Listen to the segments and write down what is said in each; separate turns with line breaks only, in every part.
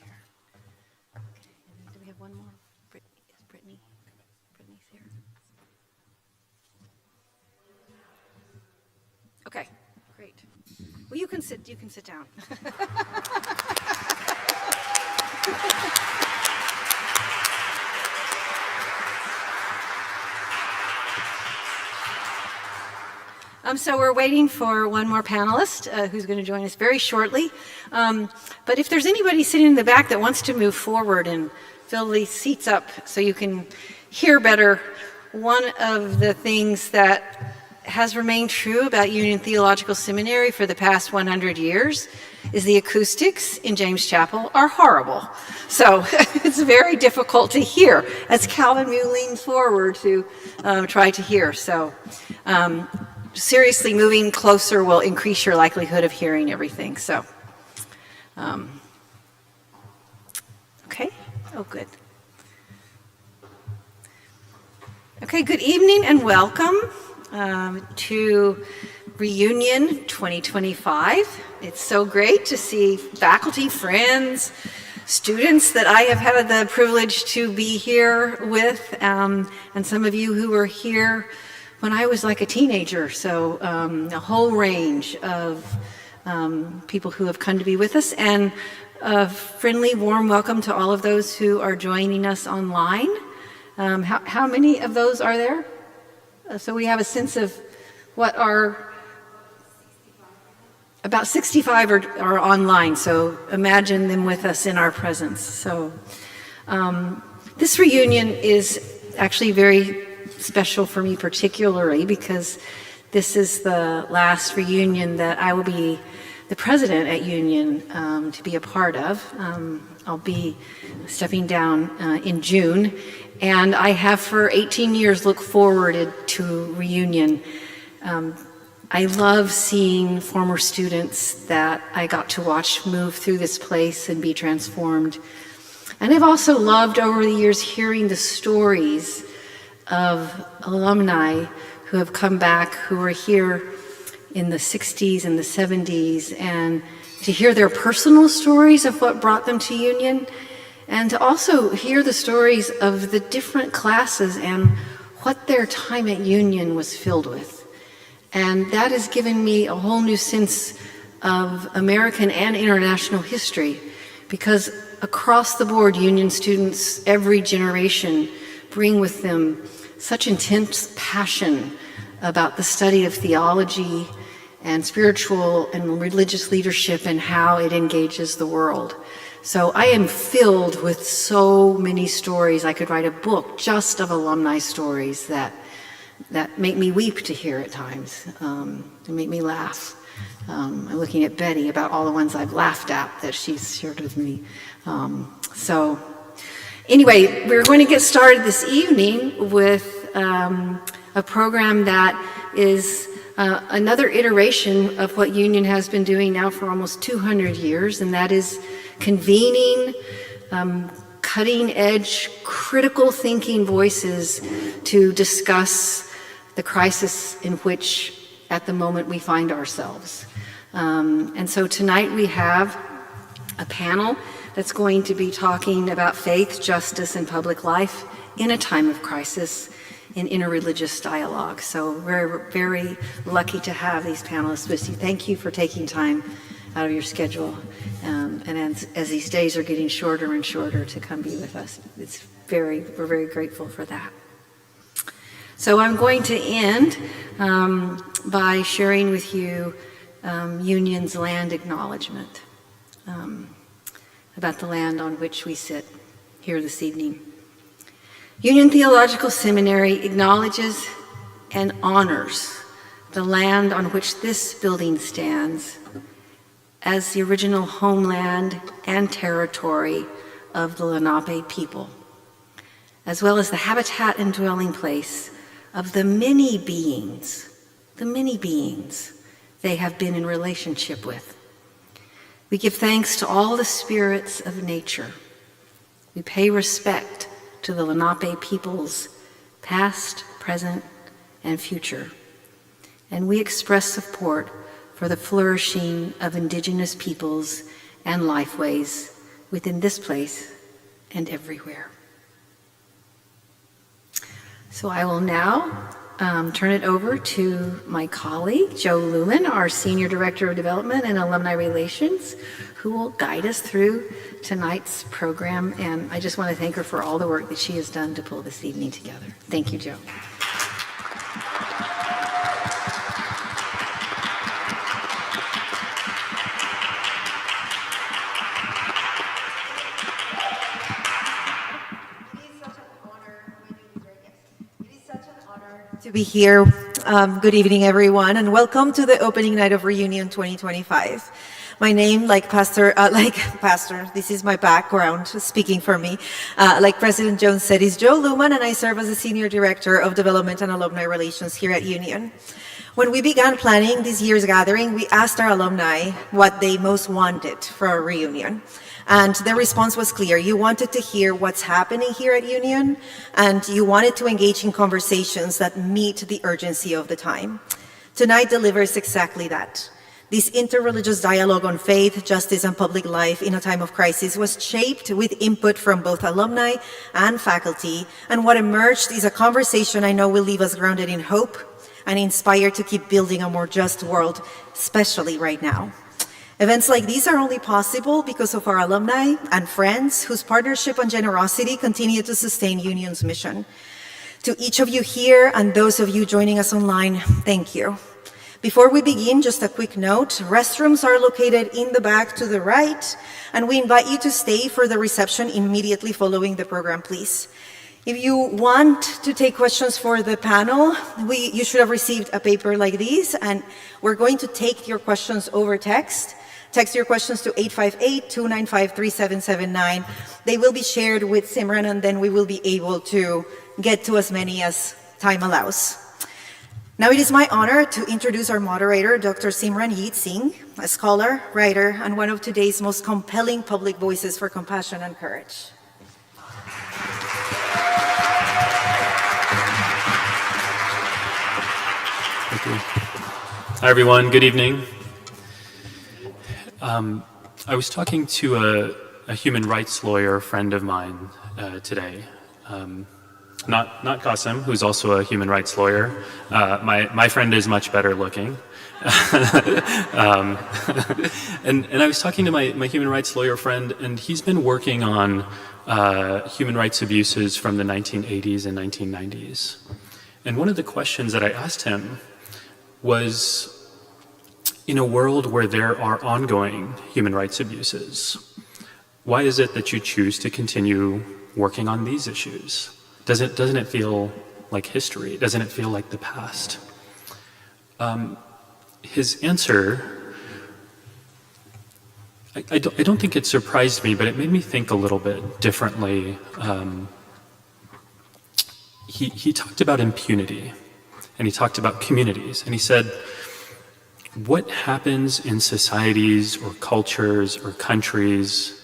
here. Okay, and then do we have one more? Is Brittany? Brittany's here. Okay, great. Well, you can sit down. So we're waiting for one more panelist who's going to join us very shortly. But if there's anybody sitting in the back that wants to move forward and fill these seats up so you can hear better, one of the things that has remained true about Union Theological Seminary for the past 100 years is the acoustics in James Chapel are horrible. So it's very difficult to hear as Calvin Mew leans forward to try to hear. So seriously, moving closer will increase your likelihood of hearing everything. So, okay. Oh, good. Okay, good evening and welcome to ReUnion 2025. It's so great to see faculty, friends, students that I have had the privilege to be here with, and some of you who were here when I was like a teenager. So a whole range of people who have come to be with us, and a friendly, warm welcome to all of those who are joining us online. How many of those are there? So we have a sense of what are about 65 are online, so imagine them with us in our presence. So this reunion is actually very special for me particularly because this is the last reunion that I will be the president at Union to be a part of. I'll be stepping down in June, and I have for 18 years looked forward to reunion. I love seeing former students that I got to watch move through this place and be transformed. And I've also loved over the years hearing the stories of alumni who have come back, who were here in the 60s and the 70s, and to hear their personal stories of what brought them to Union, and to also hear the stories of the different classes and what their time at Union was filled with. And that has given me a whole new sense of American and international history, because across the board, Union students, every generation, bring with them such intense passion about the study of theology and spiritual and religious leadership and how it engages the world. So I am filled with so many stories. I could write a book just of alumni stories that make me weep to hear at times, and make me laugh. I'm looking at Betty about all the ones I've laughed at that she's shared with me. So anyway, we're going to get started this evening with a program that is another iteration of what Union has been doing now for almost 200 years, and that is convening cutting-edge, critical thinking voices to discuss the crisis in which, at the moment, we find ourselves. And so tonight we have a panel that's going to be talking about faith, justice, and public life in a time of crisis in interreligious dialogue. So we're very lucky to have these panelists with you. Thank you for taking time out of your schedule. And as these days are getting shorter and shorter, to come be with us. We're very grateful for that. So I'm going to end by sharing with you Union's land acknowledgement about the land on which we sit here this evening. Union Theological Seminary acknowledges and honors the land on which this building stands as the original homeland and territory of the Lenape people, as well as the habitat and dwelling place of the many beings they have been in relationship with. We give thanks to all the spirits of nature. We pay respect to the Lenape peoples, past, present, and future. And we express support for the flourishing of indigenous peoples and lifeways within this place and everywhere. So I will now turn it over to my colleague, Joe Lumen, our Senior Director of Development and Alumni Relations, who will guide us through tonight's program. And I just want to thank her for all the work that she has done to pull this evening together. Thank you, Joe.
To be here. Good evening, everyone, and welcome to the opening night of ReUnion 2025. My name, this is my background speaking for me. Like President Jones said, is Joe Luman, and I serve as the Senior Director of Development and Alumni Relations here at Union. When we began planning this year's gathering, we asked our alumni what they most wanted for our reunion. And the response was clear. You wanted to hear what's happening here at Union, and you wanted to engage in conversations that meet the urgency of the time. Tonight delivers exactly that. This interreligious dialogue on faith, justice, and public life in a time of crisis was shaped with input from both alumni and faculty, and what emerged is a conversation I know will leave us grounded in hope and inspired to keep building a more just world, especially right now. Events like these are only possible because of our alumni and friends whose partnership and generosity continue to sustain Union's mission. To each of you here and those of you joining us online, thank you. Before we begin, just a quick note, restrooms are located in the back to the right, and we invite you to stay for the reception immediately following the program, please. If you want to take questions for the panel, you should have received a paper like this, and we're going to take your questions over text. Text your questions to 858-295-3779. They will be shared with Simran, and then we will be able to get to as many as time allows. Now it is my honor to introduce our moderator, Dr. Simran Jeet Singh, a scholar, writer, and one of today's most compelling public voices for compassion and courage.
Thank you. Hi, everyone. Good evening. I was talking to a human rights lawyer friend of mine today. Not Qasim, who's also a human rights lawyer. My friend is much better looking. And I was talking to my human rights lawyer friend, and he's been working on human rights abuses from the 1980s and 1990s. And one of the questions that I asked him was, in a world where there are ongoing human rights abuses, why is it that you choose to continue working on these issues? Doesn't it feel like history? Doesn't it feel like the past? His answer, I don't think it surprised me, but it made me think a little bit differently. He talked about impunity, and he talked about communities, and he said, what happens in societies or cultures or countries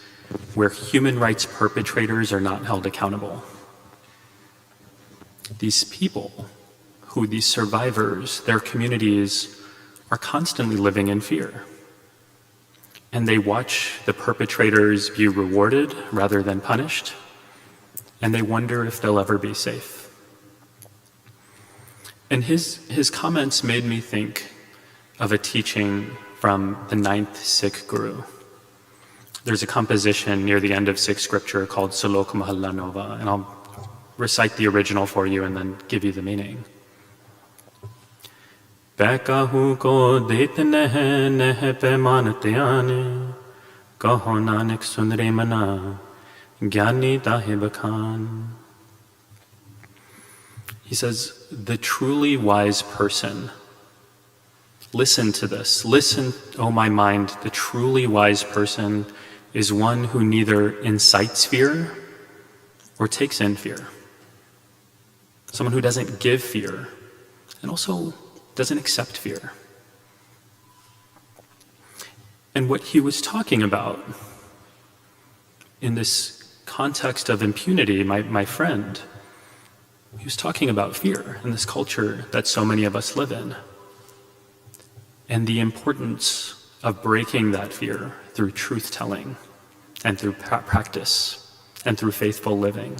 where human rights perpetrators are not held accountable? These people, these survivors, their communities are constantly living in fear. And they watch the perpetrators be rewarded rather than punished, and they wonder if they'll ever be safe. And his comments made me think of a teaching from the 9th Sikh Guru. There's a composition near the end of Sikh scripture called Salok Mahalla Nova, and I'll recite the original for you and then give you the meaning. Kahu ko det neh neh paiman tyane, kaho nanak sunre mana, gyani dahe bakhan. He says, the truly wise person, listen to this, listen, O my mind, the truly wise person is one who neither incites fear or takes in fear. Someone who doesn't give fear and also doesn't accept fear. And what he was talking about in this context of impunity, my friend, he was talking about fear in this culture that so many of us live in, and the importance of breaking that fear through truth-telling and through practice and through faithful living.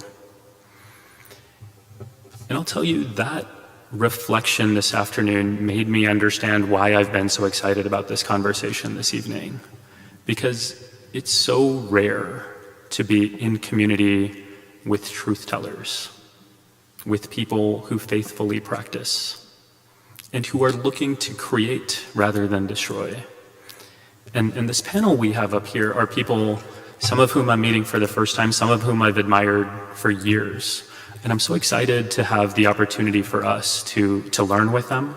And I'll tell you, that reflection this afternoon made me understand why I've been so excited about this conversation this evening. Because it's so rare to be in community with truth tellers, with people who faithfully practice, and who are looking to create rather than destroy. And this panel we have up here are people, some of whom I'm meeting for the first time, some of whom I've admired for years. And I'm so excited to have the opportunity for us to learn with them,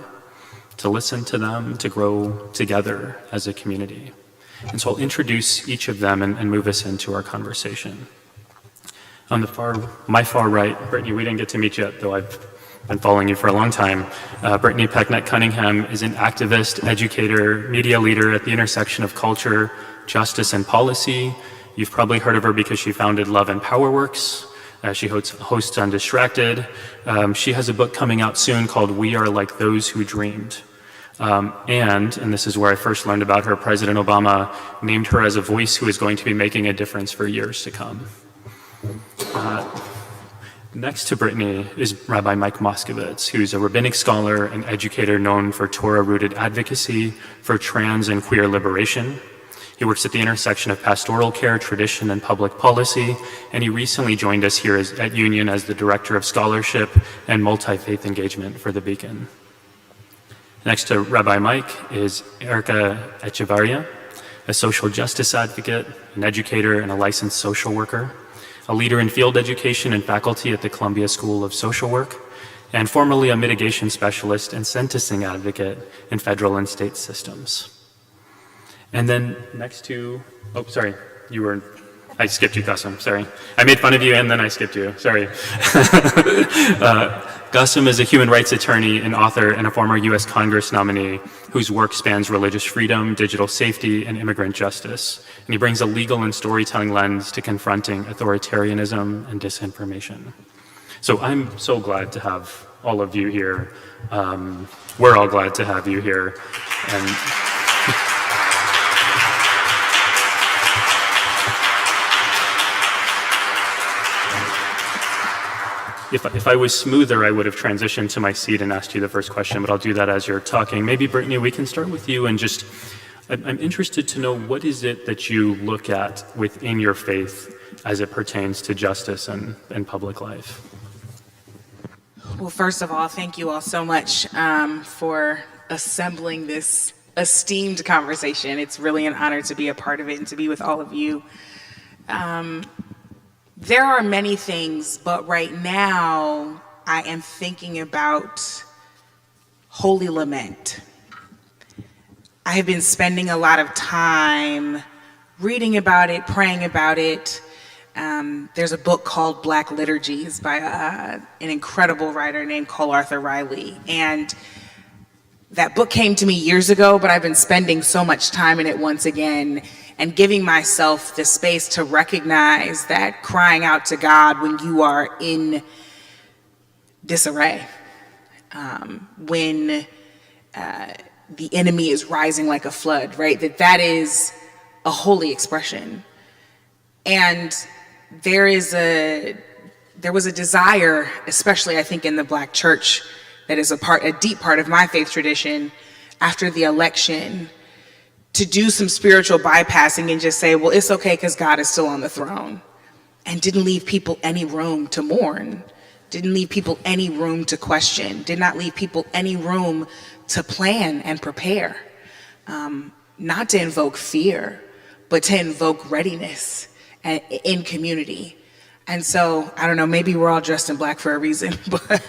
to listen to them, to grow together as a community. And so I'll introduce each of them and move us into our conversation. On my far right, Brittany, we didn't get to meet yet, though I've been following you for a long time. Brittany Packnett Cunningham is an activist, educator, media leader at the intersection of culture, justice, and policy. You've probably heard of her because she founded Love and Power Works. She hosts Undistracted. She has a book coming out soon called We Are Like Those Who Dreamed. And this is where I first learned about her, President Obama named her as a voice who is going to be making a difference for years to come. Next to Brittany is Rabbi Mike Moskowitz, who's a rabbinic scholar and educator known for Torah-rooted advocacy for trans and queer liberation. He works at the intersection of pastoral care, tradition, and public policy, and he recently joined us here at Union as the Director of Scholarship and Multi-Faith Engagement for the Beacon. Next to Rabbi Mike is Erica Echevarria, a social justice advocate, an educator, and a licensed social worker, a leader in field education and faculty at the Columbia School of Social Work, and formerly a mitigation specialist and sentencing advocate in federal and state systems. And then next to, I skipped you, Qasim, sorry. I made fun of you and then I skipped you, sorry. Qasim is a human rights attorney and author and a former US Congress nominee whose work spans religious freedom, digital safety, and immigrant justice. And he brings a legal and storytelling lens to confronting authoritarianism and disinformation. So I'm so glad to have all of you here. We're all glad to have you here. And If I was smoother, I would have transitioned to my seat and asked you the first question, but I'll do that as you're talking. Maybe, Brittany, we can start with you and just, I'm interested to know, what is it that you look at within your faith as it pertains to justice and public life?
Well, first of all, thank you all so much for assembling this esteemed conversation. It's really an honor to be a part of it and to be with all of you. There are many things, but right now I am thinking about holy lament. I have been spending a lot of time reading about it, praying about it. There's a book called Black Liturgies by an incredible writer named Cole Arthur Riley. And that book came to me years ago, but I've been spending so much time in it once again and giving myself the space to recognize that crying out to God when you are in disarray, when the enemy is rising like a flood, right? That is a holy expression. And there was a desire, especially I think in the Black church, that is a deep part of my faith tradition after the election, to do some spiritual bypassing and just say, well, it's okay because God is still on the throne, and didn't leave people any room to mourn, didn't leave people any room to question, did not leave people any room to plan and prepare, not to invoke fear, but to invoke readiness in community. And so, I don't know, maybe we're all dressed in black for a reason, but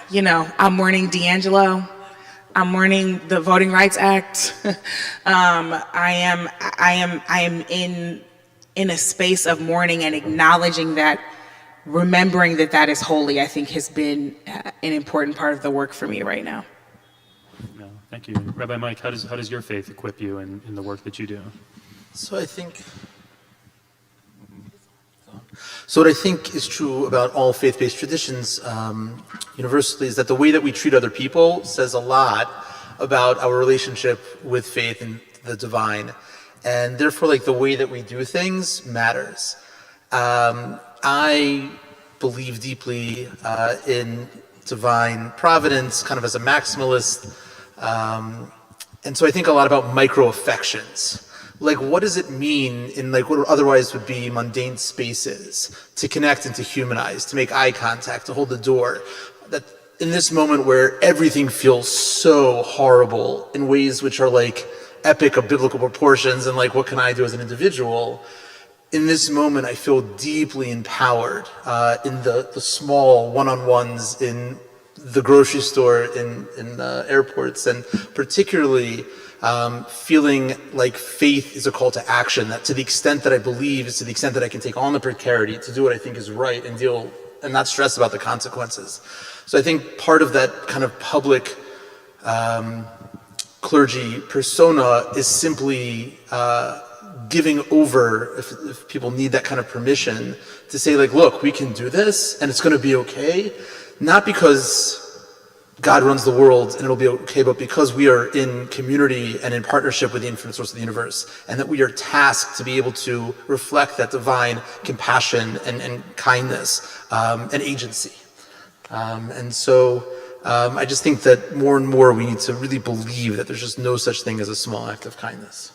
you know, I'm mourning D'Angelo. I'm mourning the Voting Rights Act. I am in a space of mourning and acknowledging that, remembering that is holy, I think has been an important part of the work for me right now.
No, thank you. Rabbi Mike, how does your faith equip you in the work that you do?
So what I think is true about all faith-based traditions universally is that the way that we treat other people says a lot about our relationship with faith and the divine. And therefore, like, the way that we do things matters. I believe deeply in divine providence, kind of as a maximalist. And so I think a lot about micro-affections. Like, what does it mean in, like, what otherwise would be mundane spaces to connect and to humanize, to make eye contact, to hold the door? That in this moment where everything feels so horrible in ways which are like epic of biblical proportions, and like, what can I do as an individual? In this moment, I feel deeply empowered in the small one-on-ones in the grocery store, in airports, and particularly feeling like faith is a call to action, that to the extent that I believe is to the extent that I can take on the precarity to do what I think is right and deal and not stress about the consequences. So I think part of that kind of public clergy persona is simply giving over, if people need that kind of permission, to say, like, look, we can do this and it's going to be okay, not because God runs the world and it'll be okay, but because we are in community and in partnership with the infinite source of the universe, and that we are tasked to be able to reflect that divine compassion and kindness and agency. And so I just think that more and more we need to really believe that there's just no such thing as a small act of kindness.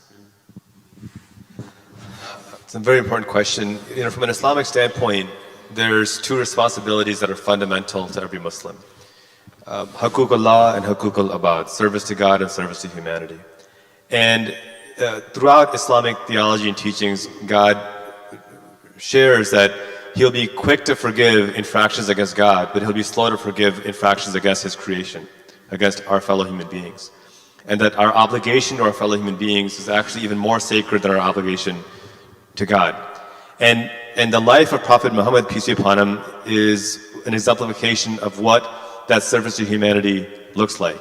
It's a very important question. You know, from an Islamic standpoint, there's two responsibilities that are fundamental to every Muslim. Hukuk Allah and Hukuk al-Abad, service to God and service to humanity. And throughout Islamic theology and teachings, God shares that He'll be quick to forgive infractions against God, but He'll be slow to forgive infractions against His creation, against our fellow human beings. And that our obligation to our fellow human beings is actually even more sacred than our obligation to God. And the life of Prophet Muhammad, peace be upon him, is an exemplification of what that service to humanity looks like.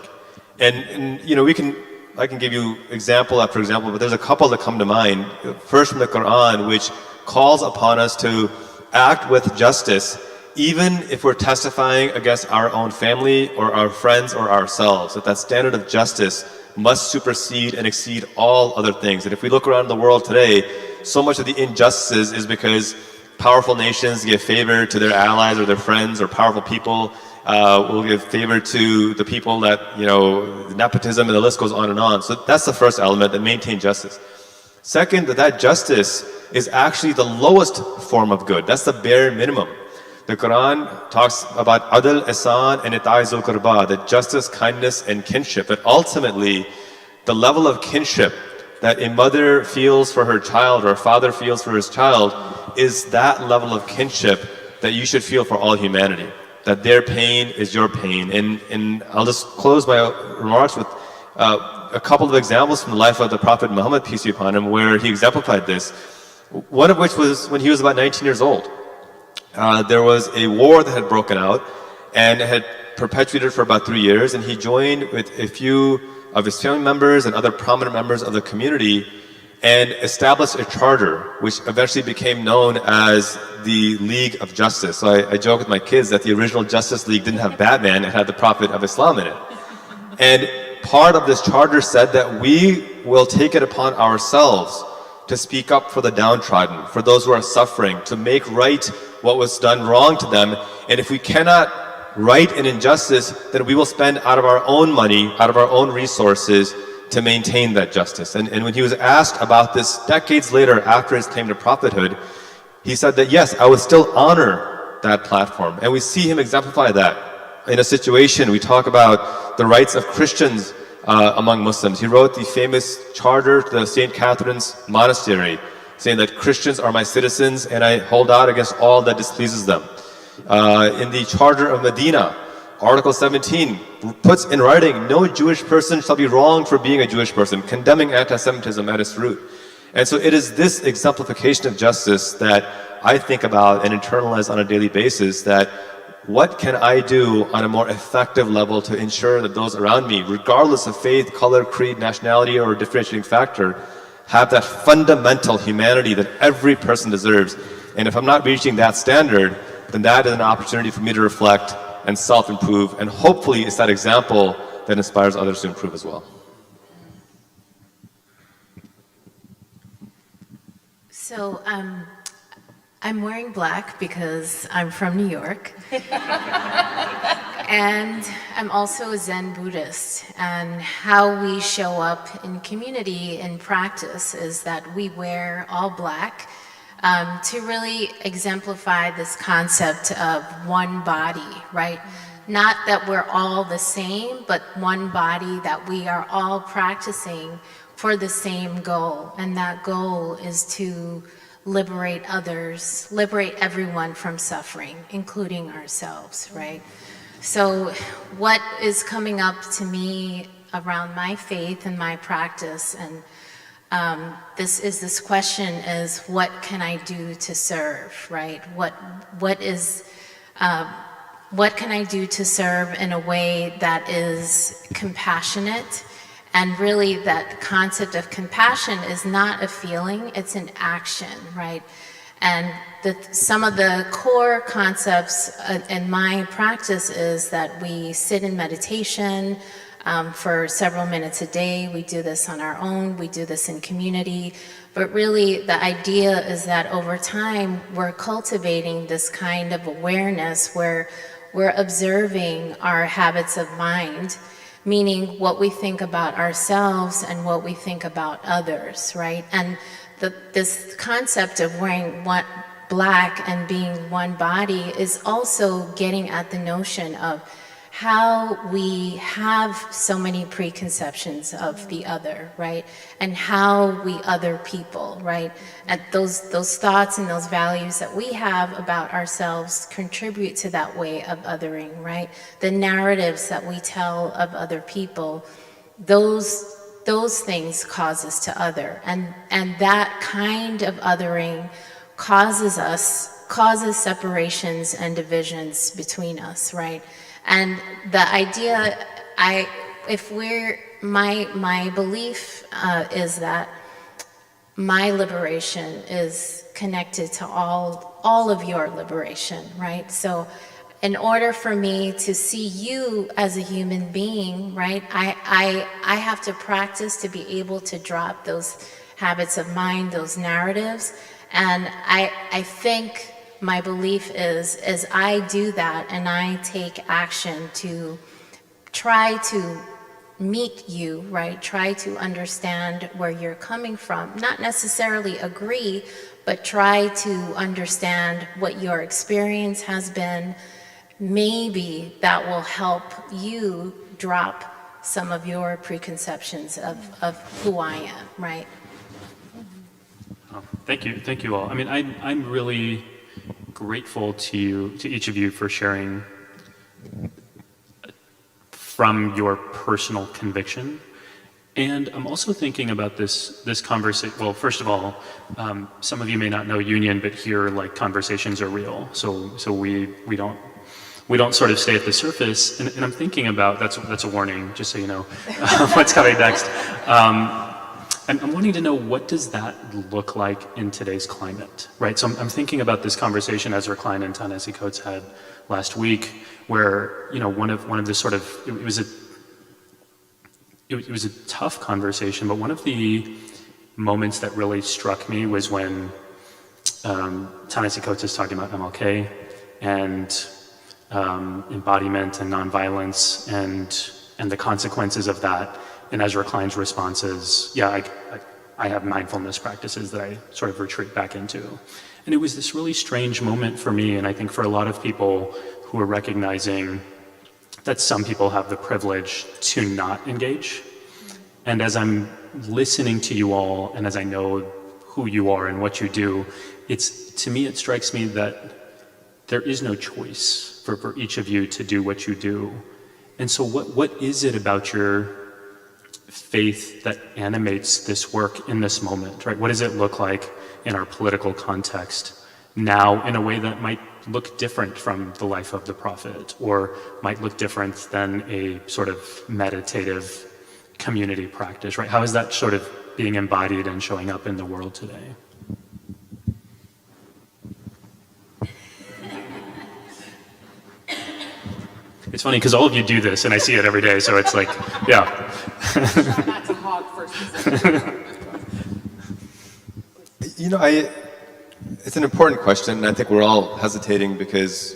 And you know, I can give you example after example, but there's a couple that come to mind. First, from the Quran, which calls upon us to act with justice, even if we're testifying against our own family or our friends or ourselves. That standard of justice must supersede and exceed all other things. And if we look around the world today, so much of the injustices is because powerful nations give favor to their allies or their friends, or powerful people will give favor to the people that, you know, nepotism, and the list goes on and on. So that's the first element, that maintain justice. Second, that justice is actually the lowest form of good. That's the bare minimum. The Quran talks about adl, ihsan, and ita'i zul qurba, that justice, kindness, and kinship. But ultimately, the level of kinship that a mother feels for her child or a father feels for his child is that level of kinship that you should feel for all humanity. That their pain is your pain. And I'll just close my remarks with a couple of examples from the life of the Prophet Muhammad, peace be upon him, where he exemplified this. One of which was when he was about 19 years old. There was a war that had broken out and had perpetuated for about 3 years, and he joined with a few of his family members and other prominent members of the community and established a charter which eventually became known as the League of Justice. So I joke with my kids that the original Justice League didn't have Batman, it had the Prophet of Islam in it. And part of this charter said that we will take it upon ourselves to speak up for the downtrodden, for those who are suffering, to make right what was done wrong to them. And if we cannot right an injustice, then we will spend out of our own money, out of our own resources, to maintain that justice. And when he was asked about this decades later after his claim to prophethood, he said that yes, I would still honor that platform. And we see him exemplify that in a situation. We talk about the rights of Christians among Muslims. He wrote the famous charter to the St. Catherine's Monastery, saying that Christians are my citizens and I hold out against all that displeases them. In the Charter of Medina, Article 17 puts in writing, no Jewish person shall be wronged for being a Jewish person, condemning anti-Semitism at its root. And so it is this exemplification of justice that I think about and internalize on a daily basis, that what can I do on a more effective level to ensure that those around me, regardless of faith, color, creed, nationality, or differentiating factor, have that fundamental humanity that every person deserves. And if I'm not reaching that standard, then that is an opportunity for me to reflect and self-improve, and hopefully it's that example that inspires others to improve as well.
So I'm wearing black because I'm from New York. And I'm also a Zen Buddhist. And how we show up in community in practice is that we wear all black to really exemplify this concept of one body, right? Not that we're all the same, but one body, that we are all practicing for the same goal. And that goal is to liberate others, liberate everyone from suffering, including ourselves, right? So what is coming up to me around my faith and my practice, and this question is, what can I do to serve, right? What can I do to serve in a way that is compassionate? And really, that concept of compassion is not a feeling, it's an action, right? And some of the core concepts in my practice is that we sit in meditation for several minutes a day. We do this on our own, we do this in community. But really, the idea is that over time, we're cultivating this kind of awareness where we're observing our habits of mind, meaning what we think about ourselves and what we think about others, right? And this concept of wearing black and being one body is also getting at the notion of how we have so many preconceptions of the other, right? And how we other people, right? And those thoughts and those values that we have about ourselves contribute to that way of othering, right? The narratives that we tell of other people, those things cause us to other. And that kind of othering causes separations and divisions between us, right? And the idea, my belief is that my liberation is connected to all of your liberation, right? So in order for me to see you as a human being, right, I have to practice to be able to drop those habits of mind, those narratives. And I think my belief is, as I do that and I take action to try to meet you, right? Try to understand where you're coming from. Not necessarily agree, but try to understand what your experience has been. Maybe that will help you drop some of your preconceptions of who I am, right?
Thank you all. I mean, I'm really grateful to each of you for sharing from your personal conviction. And I'm also thinking about this conversation. Well, first of all, some of you may not know Union, but here, like, conversations are real. So we don't sort of stay at the surface. And I'm thinking about, that's a warning, just so you know, what's coming next. I'm wanting to know, what does that look like in today's climate, right? So I'm thinking about this conversation Ezra Klein and Ta-Nehisi Coates had last week, where, you know, one of the sort of, it was a tough conversation, but one of the moments that really struck me was when Ta-Nehisi Coates is talking about MLK and embodiment and nonviolence and the consequences of that. And Ezra Klein's response is, yeah, I have mindfulness practices that I sort of retreat back into. And it was this really strange moment for me, and I think for a lot of people who are recognizing that some people have the privilege to not engage. And as I'm listening to you all, and as I know who you are and what you do, it strikes me that there is no choice for each of you to do what you do. And so what is it about your faith that animates this work in this moment, right? What does it look like in our political context now in a way that might look different from the life of the prophet, or might look different than a sort of meditative community practice, right? How is that sort of being embodied and showing up in the world today? It's funny because all of you do this and I see it every day, so it's like, yeah.
Try not to hog first.
You know, it's an important question, and I think we're all hesitating because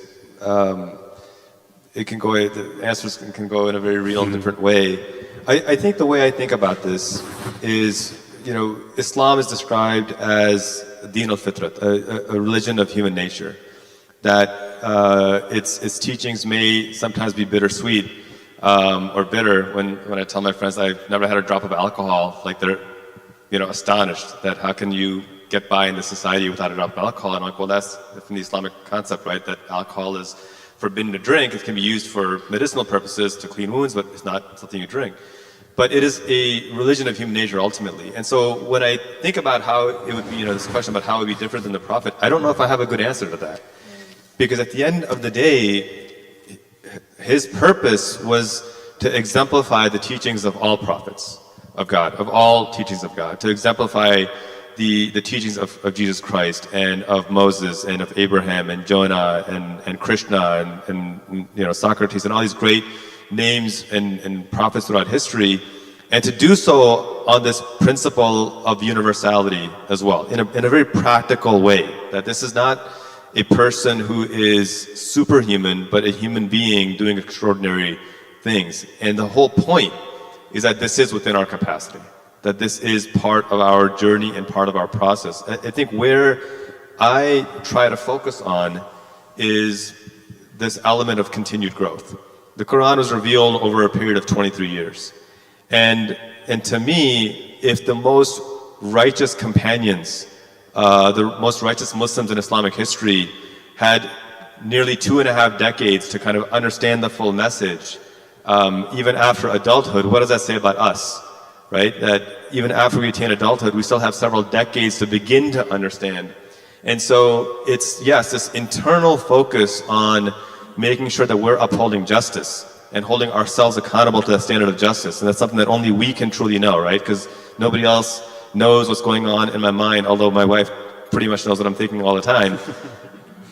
it can go. The answers can go in a very real and different way. I think the way I think about this is, you know, Islam is described as Din al-Fitrat, a religion of human nature. That its teachings may sometimes be bittersweet or bitter. When I tell my friends I've never had a drop of alcohol, like they're, you know, astonished that how can you get by in this society without a drop of alcohol? And I'm like, well, that's from the Islamic concept, right? That alcohol is forbidden to drink. It can be used for medicinal purposes to clean wounds, but it's not something you drink. But it is a religion of human nature ultimately. And so when I think about how it would be, you know, this question about how it would be different than the Prophet, I don't know if I have a good answer to that. Because at the end of the day, his purpose was to exemplify the teachings of all prophets of God, of all teachings of God, to exemplify the teachings of Jesus Christ and of Moses and of Abraham and Jonah and Krishna and you know, Socrates and all these great names and prophets throughout history, and to do so on this principle of universality as well, in a very practical way, that this is not a person who is superhuman, but a human being doing extraordinary things. And the whole point is that this is within our capacity, that this is part of our journey and part of our process. I think where I try to focus on is this element of continued growth. The Quran was revealed over a period of 23 years. And to me, if the most righteous companions, the most righteous Muslims in Islamic history had nearly 2.5 decades to kind of understand the full message, even after adulthood, what does that say about us, right? That even after we attain adulthood, we still have several decades to begin to understand. And so it's, yes, this internal focus on making sure that we're upholding justice and holding ourselves accountable to that standard of justice. And that's something that only we can truly know, right? Because nobody else knows what's going on in my mind, although my wife pretty much knows what I'm thinking all the time.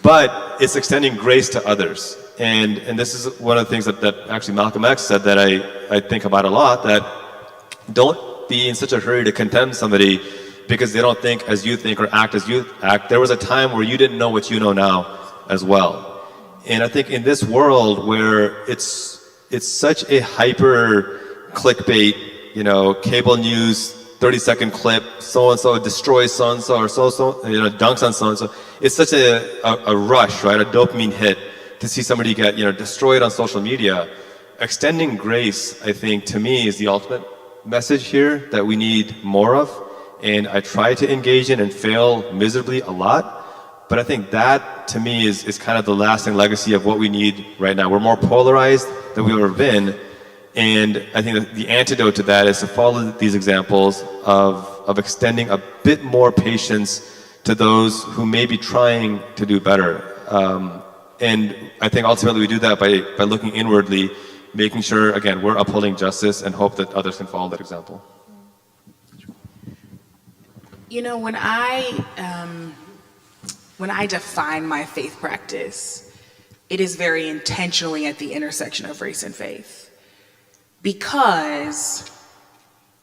But it's extending grace to others. And this is one of the things that actually Malcolm X said that I think about a lot, that don't be in such a hurry to condemn somebody because they don't think as you think or act as you act. There was a time where you didn't know what you know now as well. And I think in this world where it's such a hyper clickbait, you know, cable news, 30-second clip, so-and-so destroys so-and-so or so-so, you know, dunks on so-and-so. It's such a rush, right? A dopamine hit to see somebody get, you know, destroyed on social media. Extending grace, I think, to me is the ultimate message here that we need more of. And I try to engage in and fail miserably a lot. But I think that, to me, is kind of the lasting legacy of what we need right now. We're more polarized than we've ever been. And I think that the antidote to that is to follow these examples of extending a bit more patience to those who may be trying to do better. And I think ultimately we do that by looking inwardly, making sure, again, we're upholding justice and hope that others can follow that example.
You know, when I define my faith practice, it is very intentionally at the intersection of race and faith. Because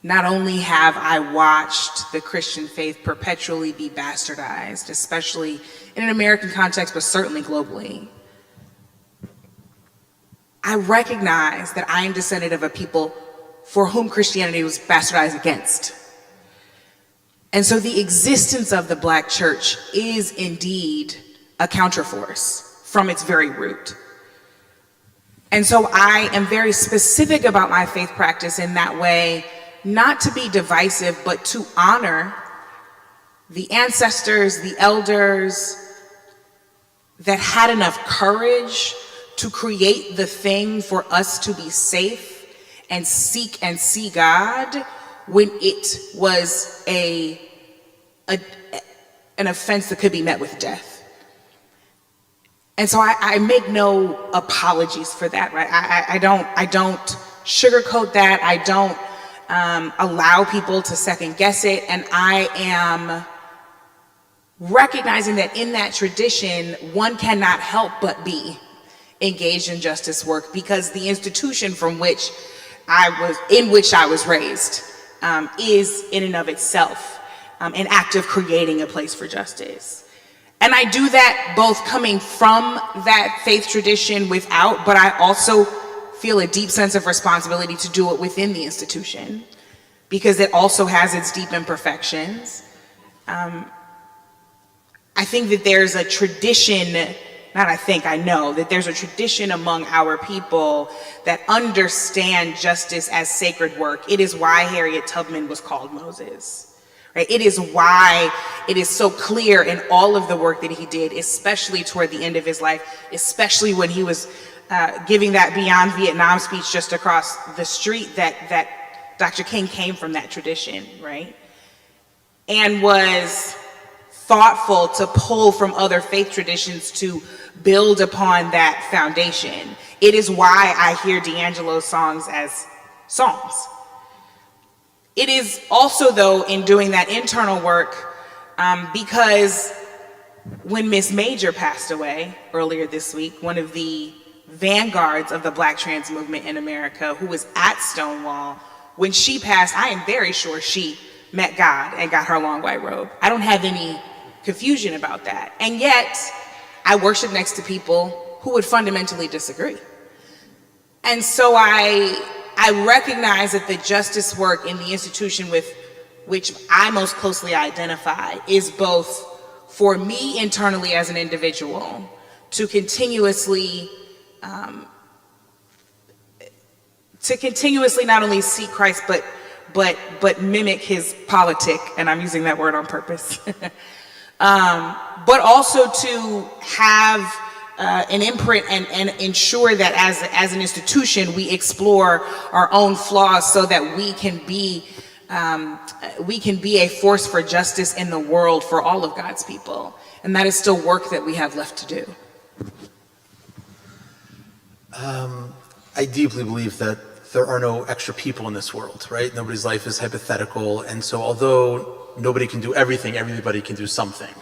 not only have I watched the Christian faith perpetually be bastardized, especially in an American context, but certainly globally, I recognize that I am descendant of a people for whom Christianity was bastardized against. And so the existence of the Black church is indeed a counterforce from its very root. And so I am very specific about my faith practice in that way, not to be divisive, but to honor the ancestors, the elders that had enough courage to create the thing for us to be safe and seek and see God when it was an offense that could be met with death. And so I make no apologies for that, right? I don't sugarcoat that. I don't allow people to second guess it. And I am recognizing that in that tradition, one cannot help but be engaged in justice work because the institution in which I was raised is in and of itself an act of creating a place for justice. And I do that both coming from that faith tradition without, but I also feel a deep sense of responsibility to do it within the institution, because it also has its deep imperfections. I think that there's a tradition, I know that there's a tradition among our people that understand justice as sacred work. It is why Harriet Tubman was called Moses. Right? It is why it is so clear in all of the work that he did, especially toward the end of his life, especially when he was giving that Beyond Vietnam speech just across the street, that Dr. King came from that tradition, right? And was thoughtful to pull from other faith traditions to build upon that foundation. It is why I hear D'Angelo's songs as songs. It is also, though, in doing that internal work, because when Miss Major passed away earlier this week, one of the vanguards of the Black trans movement in America, who was at Stonewall, when she passed, I am very sure she met God and got her long white robe. I don't have any confusion about that. And yet, I worship next to people who would fundamentally disagree. And so I recognize that the justice work in the institution with which I most closely identify is both for me internally as an individual to continuously not only seek Christ but mimic his politic, and I'm using that word on purpose, but also to have an imprint and ensure that as an institution we explore our own flaws so that we can be a force for justice in the world for all of God's people. And that is still work that we have left to do.
I deeply believe that there are no extra people in this world, right? Nobody's life is hypothetical. And so although nobody can do everything, everybody can do something.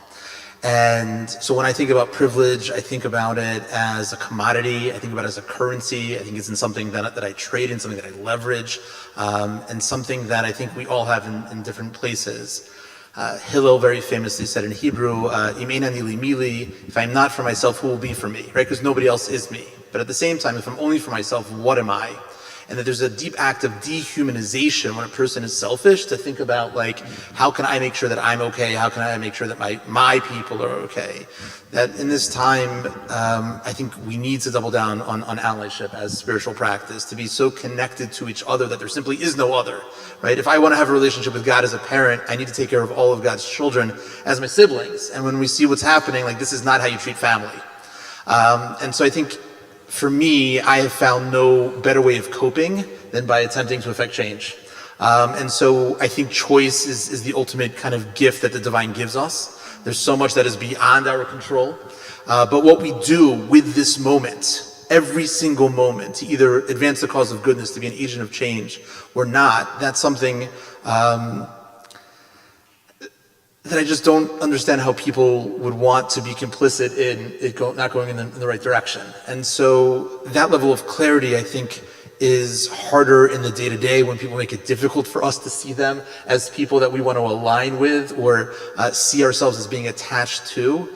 And so when I think about privilege, I think about it as a commodity. I think about it as a currency. I think it's in something that I trade in, something that I leverage, and something that I think we all have in different places. Hillel very famously said in Hebrew, "Im einani li mili," if I'm not for myself, who will be for me, right? Because nobody else is me. But at the same time, if I'm only for myself, what am I? And that there's a deep act of dehumanization when a person is selfish to think about, like, how can I make sure that I'm okay? How can I make sure that my people are okay? That in this time, I think we need to double down on allyship as spiritual practice, to be so connected to each other that there simply is no other, right? If I want to have a relationship with God as a parent, I need to take care of all of God's children as my siblings. And when we see what's happening, like, this is not how you treat family. And so I think, for me, I have found no better way of coping than by attempting to affect change. And so I think choice is the ultimate kind of gift that the divine gives us. There's so much that is beyond our control. But what we do with this moment, every single moment, to either advance the cause of goodness, to be an agent of change or not, that's something that I just don't understand how people would want to be complicit in it not going in the right direction. And so that level of clarity, I think, is harder in the day-to-day when people make it difficult for us to see them as people that we want to align with or see ourselves as being attached to.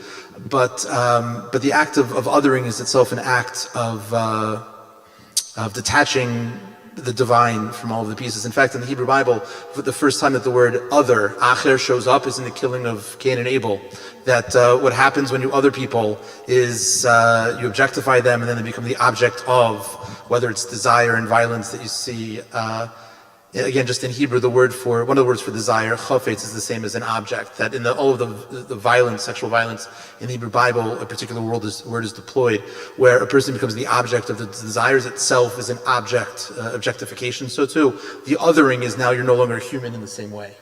But the act of othering is itself an act of detaching the divine from all of the pieces. In fact, in the Hebrew Bible, the first time that the word other, acher, shows up is in the killing of Cain and Abel. That what happens when you other people is you objectify them and then they become the object of, whether it's desire and violence that you see. Again, just in Hebrew, one of the words for desire, chafetz, is the same as an object. That in all of the violence, sexual violence in the Hebrew Bible, a particular word is deployed, where a person becomes the object of the desires itself is an object, objectification. So too, the othering is now you're no longer human in the same way.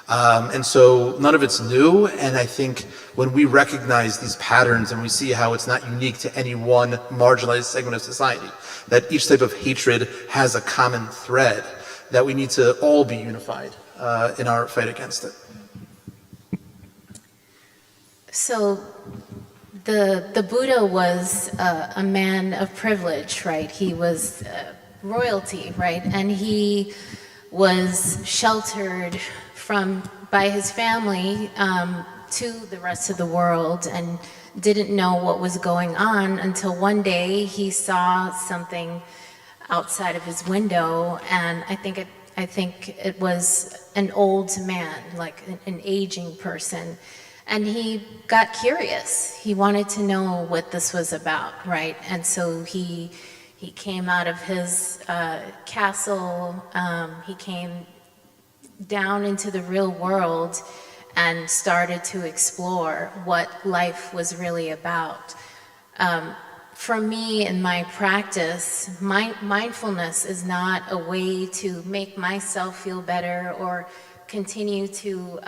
And so none of it's new, and I think when we recognize these patterns and we see how it's not unique to any one marginalized segment of society, that each type of hatred has a common thread, that we need to all be unified in our fight against it.
So the Buddha was a man of privilege, right? He was royalty, right? And he was sheltered by his family to the rest of the world, and didn't know what was going on until one day he saw something outside of his window, and I think it was an old man, like an aging person, and he got curious. He wanted to know what this was about, right? And so he came out of his castle. He came down into the real world and started to explore what life was really about. For me, in my practice, mindfulness is not a way to make myself feel better or continue to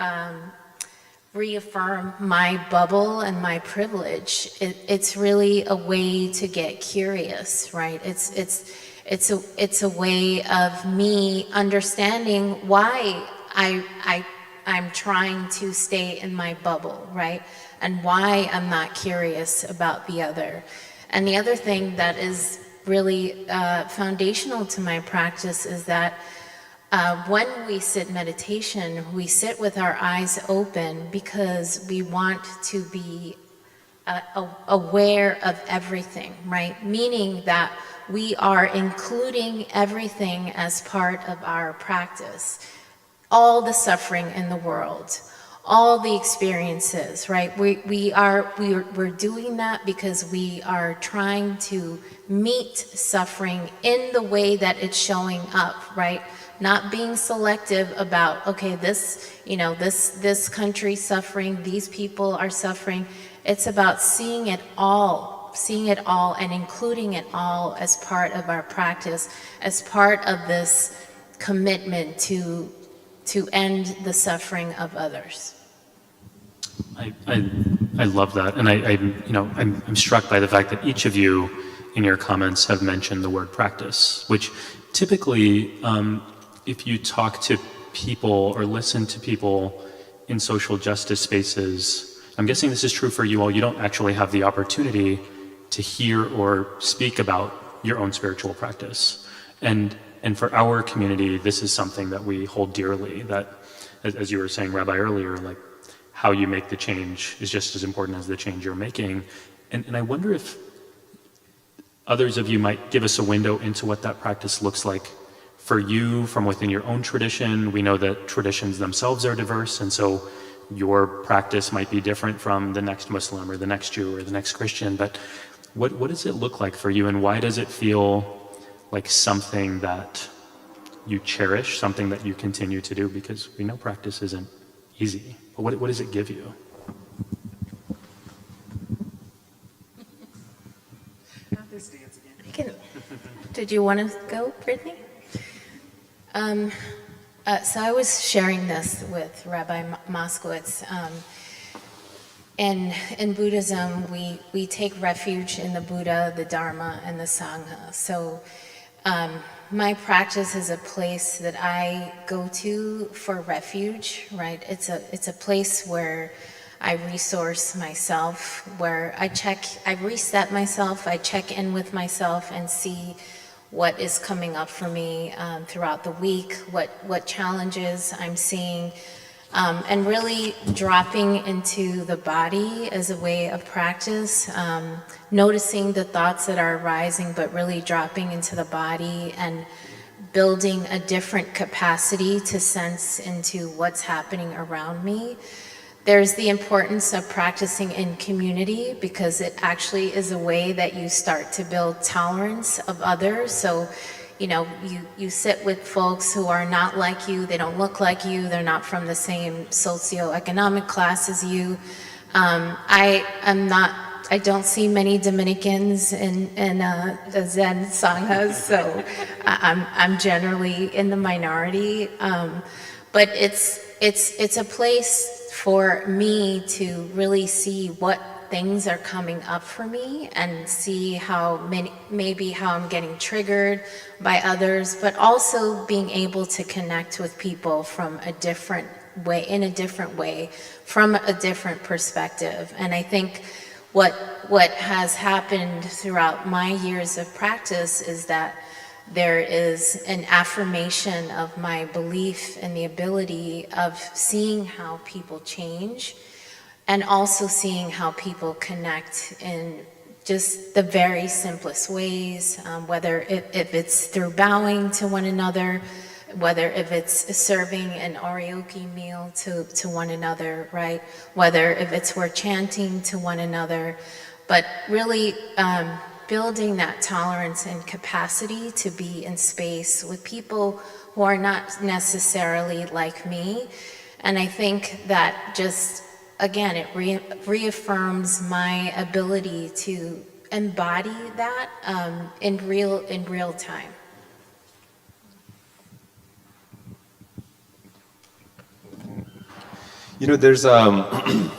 reaffirm my bubble and my privilege. It's really a way to get curious, right? It's a way of me understanding why I'm trying to stay in my bubble, right? And why I'm not curious about the other. And the other thing that is really foundational to my practice is that when we sit meditation, we sit with our eyes open because we want to be aware of everything, right? Meaning that we are including everything as part of our practice. All the suffering in the world, all the experiences, right? We're doing that because we are trying to meet suffering in the way that it's showing up, right? Not being selective about, okay, this country's suffering, these people are suffering. It's about seeing it all and including it all as part of our practice, as part of this commitment to end the suffering of others.
I love that, and I'm struck by the fact that each of you in your comments have mentioned the word practice, which typically, if you talk to people or listen to people in social justice spaces, I'm guessing this is true for you all, you don't actually have the opportunity to hear or speak about your own spiritual practice. And for our community, this is something that we hold dearly, that, as you were saying, Rabbi, earlier, like how you make the change is just as important as the change you're making. And I wonder if others of you might give us a window into what that practice looks like for you from within your own tradition. We know that traditions themselves are diverse, and so your practice might be different from the next Muslim or the next Jew or the next Christian, but what does it look like for you, and why does it feel like something that you cherish, something that you continue to do? Because we know practice isn't easy, but what does it give you?
Not this dance again.
Did you want to go, Brittany? So I was sharing this with Rabbi Moskowitz. In Buddhism, we take refuge in the Buddha, the Dharma, and the Sangha. So my practice is a place that I go to for refuge, right? It's a place where I resource myself, where I reset myself, I check in with myself and see what is coming up for me throughout the week, what challenges I'm seeing, and really dropping into the body as a way of practice, noticing the thoughts that are arising, but really dropping into the body and building a different capacity to sense into what's happening around me. There's the importance of practicing in community because it actually is a way that you start to build tolerance of others. So, you sit with folks who are not like you, they don't look like you, they're not from the same socioeconomic class as you. I don't see many Dominicans in the Zen Sanghas, so I'm generally in the minority. But it's a place for me to really see what things are coming up for me and see how I'm getting triggered by others, but also being able to connect with people from a different way, from a different perspective. And I think what has happened throughout my years of practice is that there is an affirmation of my belief in the ability of seeing how people change and also seeing how people connect in just the very simplest ways, whether if it's through bowing to one another, whether if it's serving an karaoke meal to one another, right? Whether if it's we're chanting to one another, but really building that tolerance and capacity to be in space with people who are not necessarily like me. And I think that just, again, it reaffirms my ability to embody that in real time.
You know, there's earlier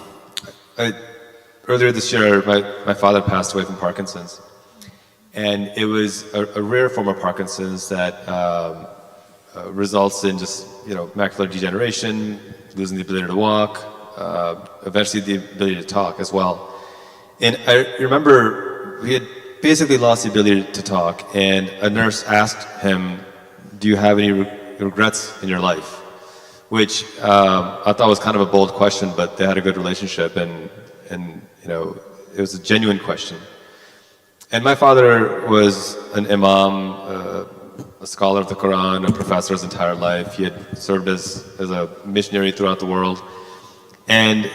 this year, my father passed away from Parkinson's, and it was a rare form of Parkinson's that results in just macular degeneration, losing the ability to walk, eventually the ability to talk as well. And I remember we had basically lost the ability to talk, and a nurse asked him, "Do you have any regrets in your life?" Which I thought was kind of a bold question, but they had a good relationship, and it was a genuine question. And my father was an imam, a scholar of the Quran, a professor his entire life. He had served as a missionary throughout the world, and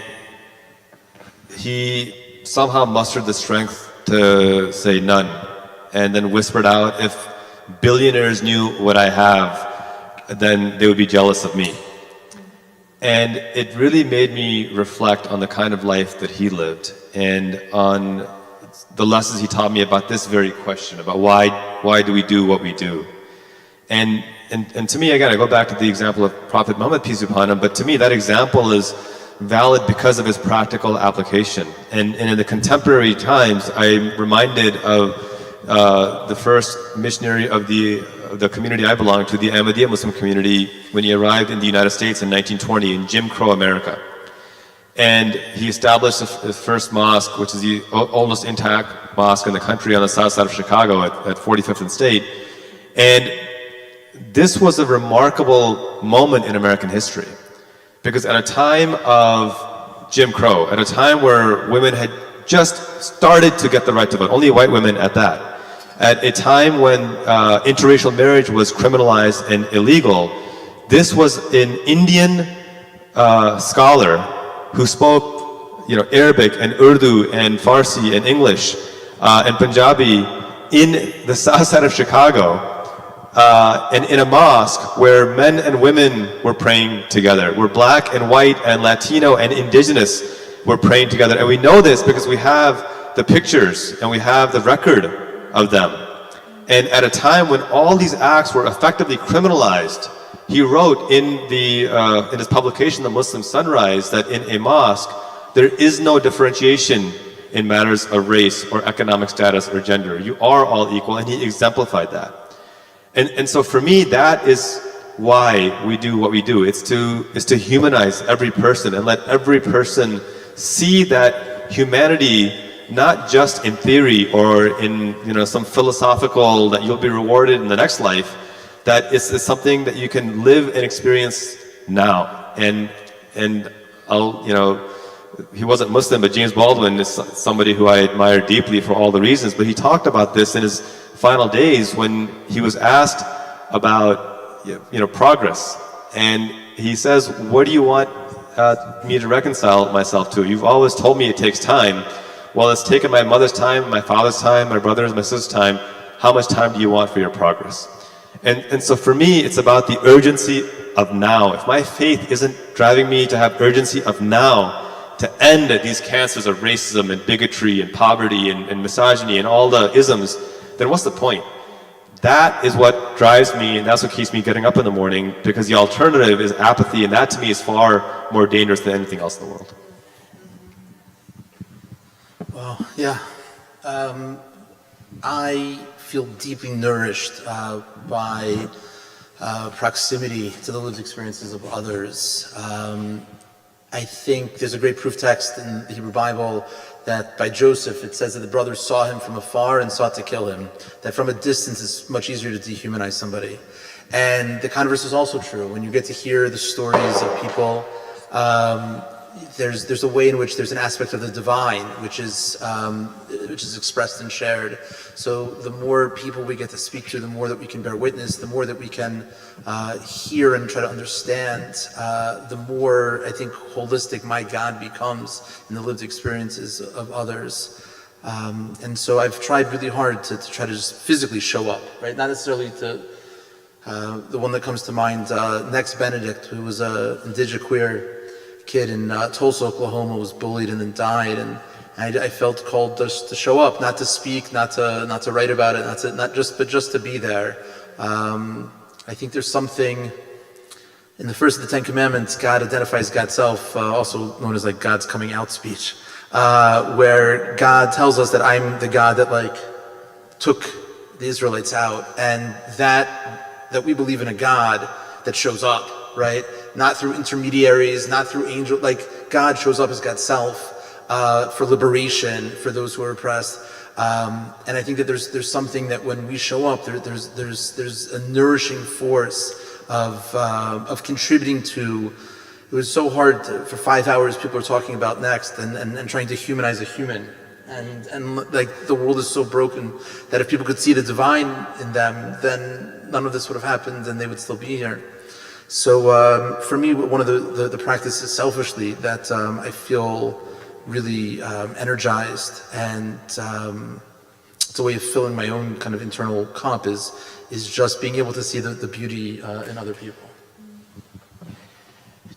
he somehow mustered the strength to say none, and then whispered out, "If billionaires knew what I have, then they would be jealous of me." And it really made me reflect on the kind of life that he lived and on the lessons he taught me about this very question, about why do we do what we do. And to me, again, I go back to the example of Prophet Muhammad, peace be upon him, but to me that example is valid because of its practical application. And in the contemporary times, I'm reminded of the first missionary of the community I belong to, the Ahmadiyya Muslim community, when he arrived in the United States in 1920 in Jim Crow America. And he established his first mosque, which is the oldest intact mosque in the country on the south side of Chicago at 45th and State. And this was a remarkable moment in American history, because at a time of Jim Crow, at a time where women had just started to get the right to vote, only white women at that, at a time when interracial marriage was criminalized and illegal, this was an Indian scholar who spoke, Arabic and Urdu and Farsi and English and Punjabi in the south side of Chicago, and in a mosque where men and women were praying together, where black and white and Latino and indigenous were praying together. And we know this because we have the pictures and we have the record of them. And at a time when all these acts were effectively criminalized, he wrote in his publication, The Muslim Sunrise, that in a mosque, there is no differentiation in matters of race or economic status or gender. You are all equal, and he exemplified that. And so for me, that is why we do what we do. It's to humanize every person and let every person see that humanity, not just in theory or in some philosophical that you'll be rewarded in the next life, that it's something that you can live and experience now. And he wasn't Muslim, but James Baldwin is somebody who I admire deeply for all the reasons. But he talked about this in his final days when he was asked about progress, and he says, "What do you want me to reconcile myself to? You've always told me it takes time. Well, it's taken my mother's time, my father's time, my brother's, my sister's time. How much time do you want for your progress?" And so for me, it's about the urgency of now. If my faith isn't driving me to have urgency of now, to end these cancers of racism and bigotry and poverty and misogyny and all the isms, then what's the point? That is what drives me, and that's what keeps me getting up in the morning, because the alternative is apathy, and that to me is far more dangerous than anything else in the world.
Well, yeah. I feel deeply nourished by proximity to the lived experiences of others. I think there's a great proof text in the Hebrew Bible that by Joseph, it says that the brothers saw him from afar and sought to kill him, that from a distance it's much easier to dehumanize somebody. And the converse is also true. When you get to hear the stories of people, there's a way in which there's an aspect of the divine which is expressed and shared. So the more people we get to speak to, the more that we can bear witness, the more that we can hear and try to understand, the more I think holistic my God becomes in the lived experiences of others. And so I've tried really hard to try to just physically show up, right? Not necessarily to the one that comes to mind, Next Benedict, who was a indigenous kid in Tulsa, Oklahoma, was bullied and then died, and I felt called just to show up, not to speak, not to write about it, but just to be there. I think there's something in the first of the Ten Commandments. God identifies God's self, also known as like God's coming out speech, where God tells us that I'm the God that like took the Israelites out, and that we believe in a God that shows up. Right? Not through intermediaries, not through angels. Like God shows up as God's self for liberation for those who are oppressed. And I think that there's something that when we show up, there's a nourishing force of contributing to. It was so hard for 5 hours. People are talking about Next and trying to humanize a human. And like the world is so broken that if people could see the divine in them, then none of this would have happened, and they would still be here. So for me, one of the practices selfishly that I feel really energized, and it's a way of filling my own kind of internal cup, is just being able to see the beauty in other people.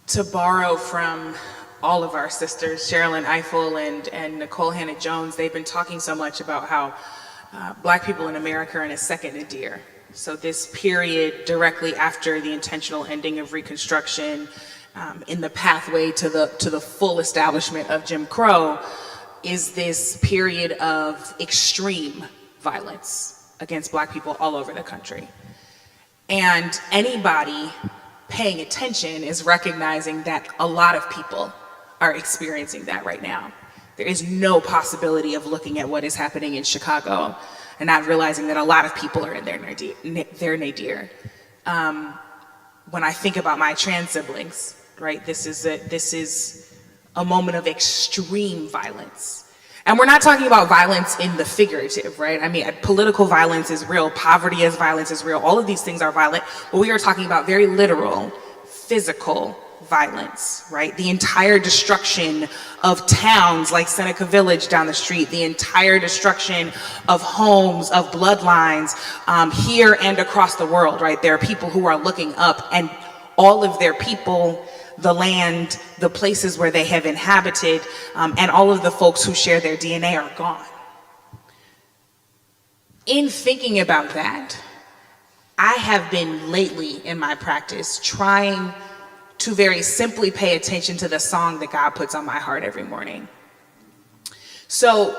To borrow from all of our sisters, Sherilyn Eiffel and Nicole Hannah-Jones, they've been talking so much about how Black people in America are in a second nadir. So this period directly after the intentional ending of Reconstruction, in the pathway to the full establishment of Jim Crow, is this period of extreme violence against Black people all over the country. And anybody paying attention is recognizing that a lot of people are experiencing that right now. There is no possibility of looking at what is happening in Chicago and not realizing that a lot of people are in their nadir. When I think about my trans siblings, right, this is a moment of extreme violence. And we're not talking about violence in the figurative, right? I mean, political violence is real, poverty as violence is real, all of these things are violent, but we are talking about very literal, physical violence, right? The entire destruction of towns like Seneca Village down the street, the entire destruction of homes, of bloodlines, here and across the world, right? There are people who are looking up, and all of their people, the land, the places where they have inhabited, and all of the folks who share their DNA are gone. In thinking about that, I have been lately in my practice trying to very simply pay attention to the song that God puts on my heart every morning. So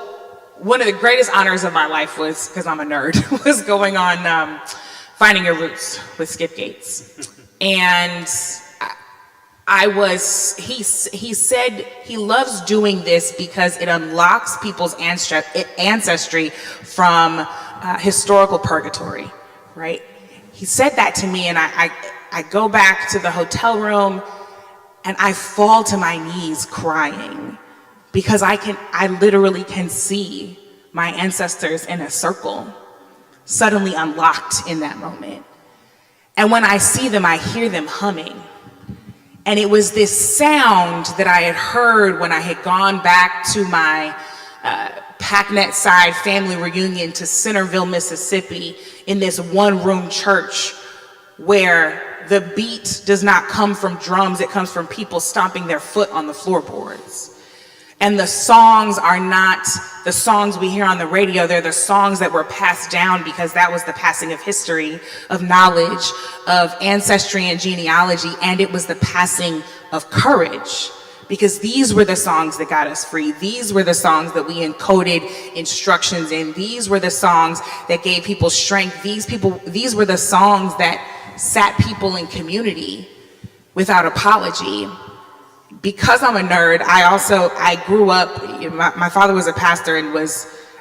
one of the greatest honors of my life was, because I'm a nerd, was going on Finding Your Roots with Skip Gates. And he said he loves doing this because it unlocks people's ancestry from historical purgatory, right? He said that to me, and I go back to the hotel room and I fall to my knees crying because I literally can see my ancestors in a circle suddenly unlocked in that moment. And when I see them, I hear them humming. And it was this sound that I had heard when I had gone back to my Packnett side family reunion to Centerville, Mississippi, in this one-room church where the beat does not come from drums, it comes from people stomping their foot on the floorboards. And the songs are not the songs we hear on the radio, they're the songs that were passed down because that was the passing of history, of knowledge, of ancestry and genealogy, and it was the passing of courage. Because these were the songs that got us free. These were the songs that we encoded instructions in. These were the songs that gave people strength. These were the songs that sat people in community without apology. because I'm a nerd, I grew up, my father was a pastor and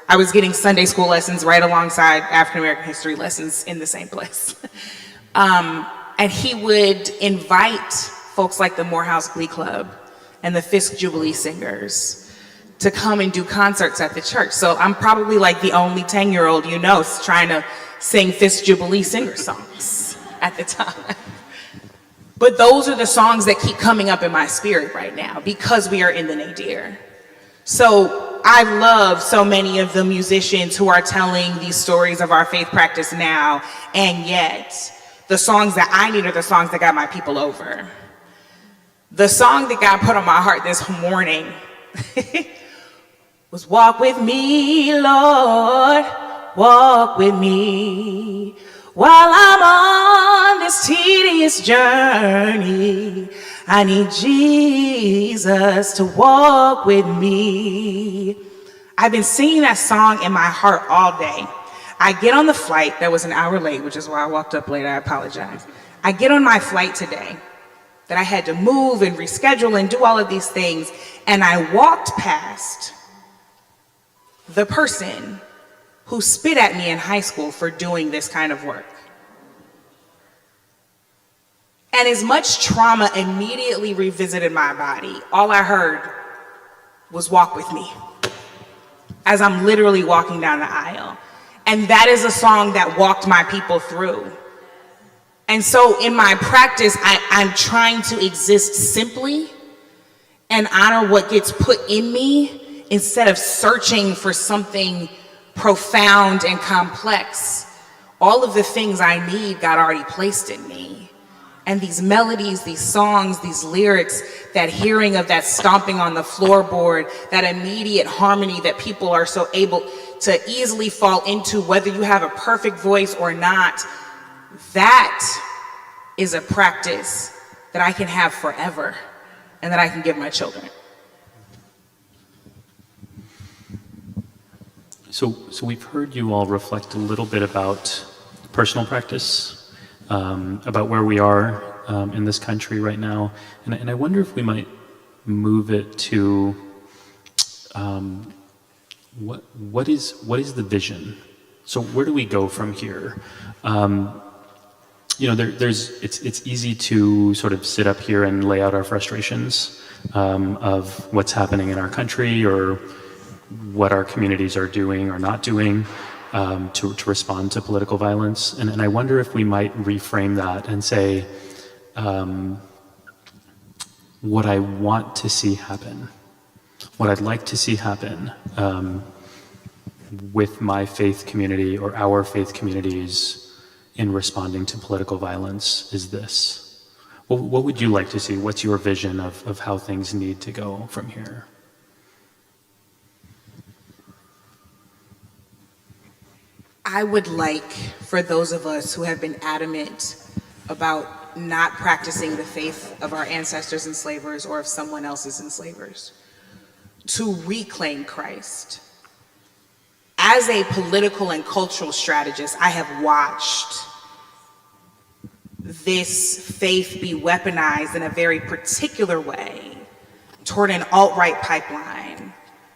I was getting Sunday school lessons right alongside African American history lessons in the same place. And he would invite folks like the Morehouse Glee Club and the Fisk Jubilee Singers to come and do concerts at the church. So I'm probably like the only 10-year-old trying to sing Fisk Jubilee Singer songs at the time. But those are the songs that keep coming up in my spirit right now because we are in the nadir. So I love so many of the musicians who are telling these stories of our faith practice now, and yet the songs that I need are the songs that got my people over. The song that God put on my heart this morning was "Walk with me, Lord, walk with me, while I'm on this tedious journey. I need Jesus to walk with me." I've been singing that song in my heart all day. I get on the flight that was an hour late, which is why I walked up late. I apologize. I get on my flight today that I had to move and reschedule and do all of these things, and I walked past the person who spit at me in high school for doing this kind of work. And as much trauma immediately revisited my body, all I heard was "walk with me" as I'm literally walking down the aisle. And that is a song that walked my people through. And so in my practice, I'm trying to exist simply and honor what gets put in me instead of searching for something profound and complex. All of the things I need God already placed in me. And these melodies, these songs, these lyrics, that hearing of that stomping on the floorboard, that immediate harmony that people are so able to easily fall into, whether you have a perfect voice or not, that is a practice that I can have forever and that I can give my children.
So we've heard you all reflect a little bit about personal practice, about where we are in this country right now, and I wonder if we might move it to what is the vision? So where do we go from here? It's easy to sort of sit up here and lay out our frustrations of what's happening in our country or what our communities are doing or not doing to respond to political violence. And I wonder if we might reframe that and say, what I want to see happen, what I'd like to see happen with my faith community or our faith communities in responding to political violence is this. What would you like to see? What's your vision of how things need to go from here?
I would like for those of us who have been adamant about not practicing the faith of our ancestors enslavers or of someone else's enslavers to reclaim Christ. As a political and cultural strategist, I have watched this faith be weaponized in a very particular way toward an alt-right pipeline.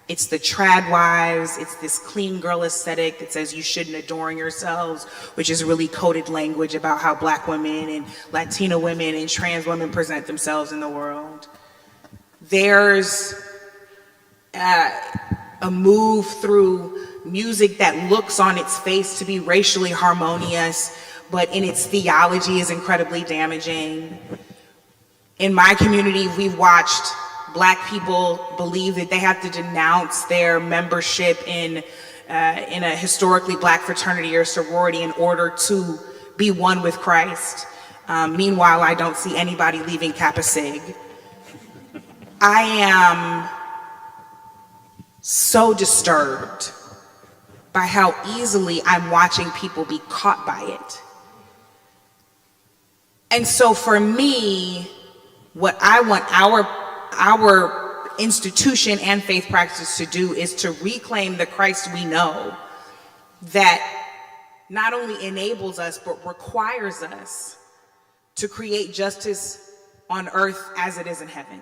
It's the trad wives, it's this clean girl aesthetic that says you shouldn't adorn yourselves, which is really coded language about how Black women and Latina women and trans women present themselves in the world. There's a move through music that looks on its face to be racially harmonious, but in its theology is incredibly damaging. In my community, we've watched Black people believe that they have to denounce their membership in a historically Black fraternity or sorority in order to be one with Christ. Meanwhile, I don't see anybody leaving Kappa Sig. I am so disturbed by how easily I'm watching people be caught by it. And so for me, what I want our institution and faith practice to do is to reclaim the Christ we know that not only enables us, but requires us to create justice on earth as it is in heaven.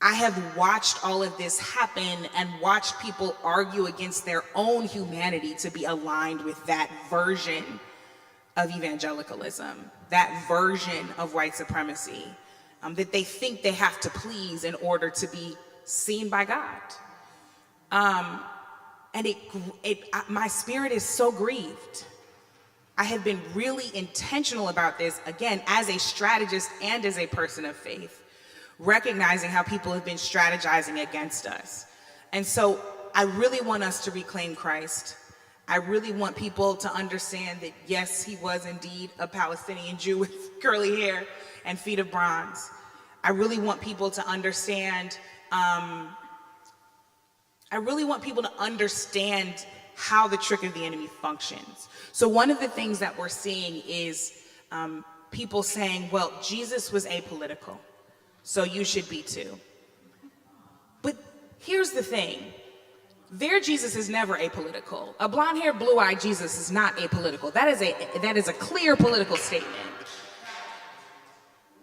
I have watched all of this happen and watched people argue against their own humanity to be aligned with that version of evangelicalism, that version of white supremacy, that they think they have to please in order to be seen by God. And my spirit is so grieved. I have been really intentional about this, again, as a strategist and as a person of faith, recognizing how people have been strategizing against us. And so I really want us to reclaim Christ. I really want people to understand that, yes, he was indeed a Palestinian Jew with curly hair and feet of bronze. I really want people to understand, how the trick of the enemy functions. So one of the things that we're seeing is people saying, well, Jesus was apolitical, so you should be too. But here's the thing. Their Jesus is never apolitical. A blonde-haired, blue-eyed Jesus is not apolitical. That is a clear political statement.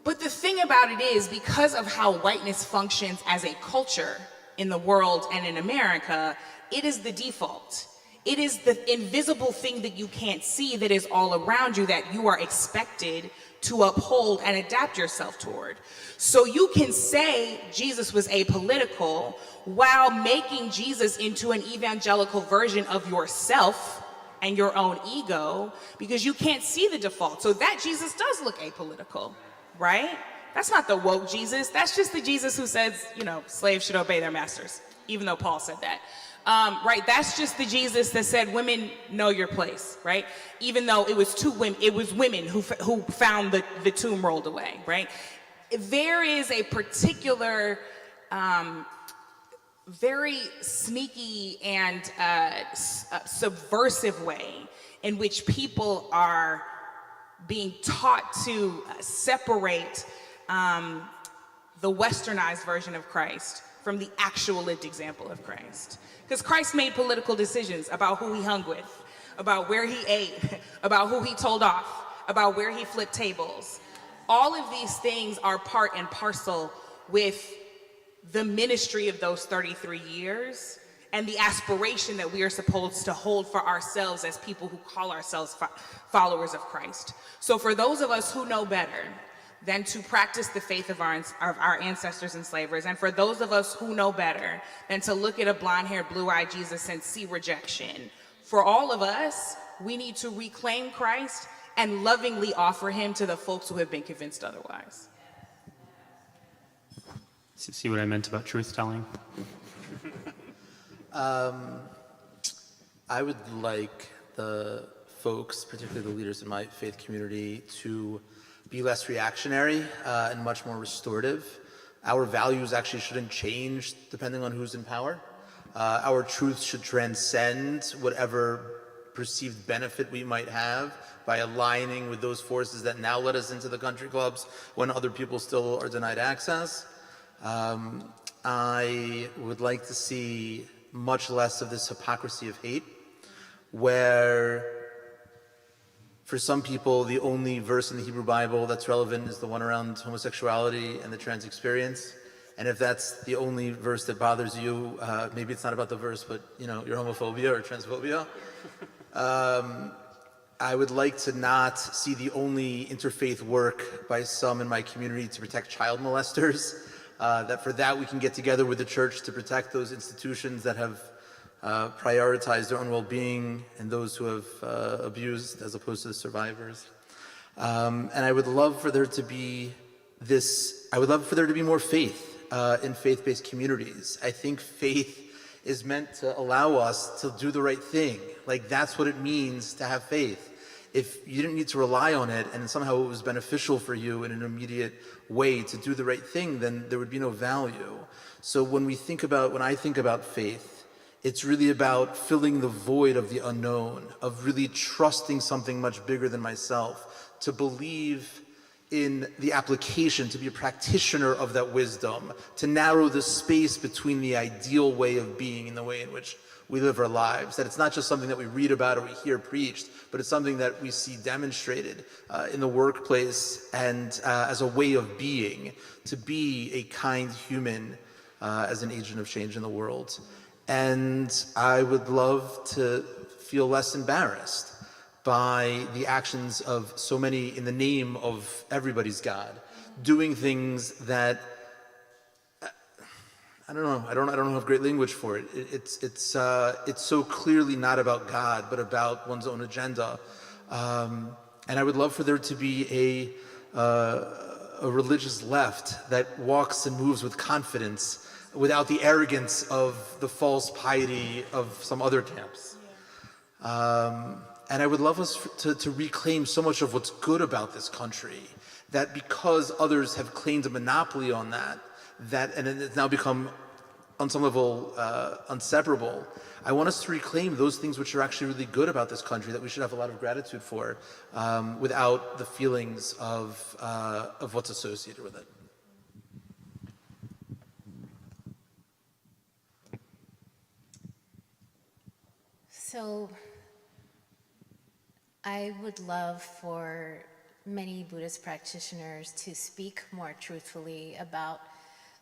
But the thing about it is, because of how whiteness functions as a culture in the world and in America, it is the default. It is the invisible thing that you can't see that is all around you that you are expected to uphold and adapt yourself toward. So you can say Jesus was apolitical while making Jesus into an evangelical version of yourself and your own ego, because you can't see the default. So that Jesus does look apolitical, right? That's not the woke Jesus. That's just the Jesus who says, slaves should obey their masters, even though Paul said that. Right? That's just the Jesus that said, women, know your place, right? Even though it was women who found the tomb rolled away, right? There is a particular, very sneaky and subversive way in which people are being taught to separate the westernized version of Christ from the actual lived example of Christ. Because Christ made political decisions about who he hung with, about where he ate, about who he told off, about where he flipped tables. All of these things are part and parcel with the ministry of those 33 years and the aspiration that we are supposed to hold for ourselves as people who call ourselves followers of Christ. So for those of us who know better than to practice the faith of our ancestors and slavers, and for those of us who know better than to look at a blonde-haired, blue-eyed Jesus and see rejection, for all of us, we need to reclaim Christ and lovingly offer him to the folks who have been convinced otherwise.
See what I meant about truth-telling?
I would like the folks, particularly the leaders in my faith community, to be less reactionary and much more restorative. Our values actually shouldn't change depending on who's in power. Our truth should transcend whatever perceived benefit we might have by aligning with those forces that now let us into the country clubs when other people still are denied access. I would like to see much less of this hypocrisy of hate, where for some people, the only verse in the Hebrew Bible that's relevant is the one around homosexuality and the trans experience. And if that's the only verse that bothers you, maybe it's not about the verse, but your homophobia or transphobia. I would like to not see the only interfaith work by some in my community to protect child molesters. That for that we can get together with the church to protect those institutions that have prioritize their own well-being and those who have abused as opposed to the survivors. And I would love for there to be more faith in faith-based communities. I think faith is meant to allow us to do the right thing. Like, that's what it means to have faith. If you didn't need to rely on it and somehow it was beneficial for you in an immediate way to do the right thing, then there would be no value. So when I think about faith, it's really about filling the void of the unknown, of really trusting something much bigger than myself, to believe in the application, to be a practitioner of that wisdom, to narrow the space between the ideal way of being and the way in which we live our lives. That it's not just something that we read about or we hear preached, but it's something that we see demonstrated in the workplace and as a way of being, to be a kind human as an agent of change in the world. And I would love to feel less embarrassed by the actions of so many in the name of everybody's God, doing things that I don't know. I don't have great language for it. It's so clearly not about God, but about one's own agenda. And I would love for there to be a religious left that walks and moves with confidence, without the arrogance of the false piety of some other camps. And I would love us to reclaim so much of what's good about this country, that because others have claimed a monopoly on that, and it's now become on some level inseparable. I want us to reclaim those things which are actually really good about this country, that we should have a lot of gratitude for, without the feelings of what's associated with it.
So I would love for many Buddhist practitioners to speak more truthfully about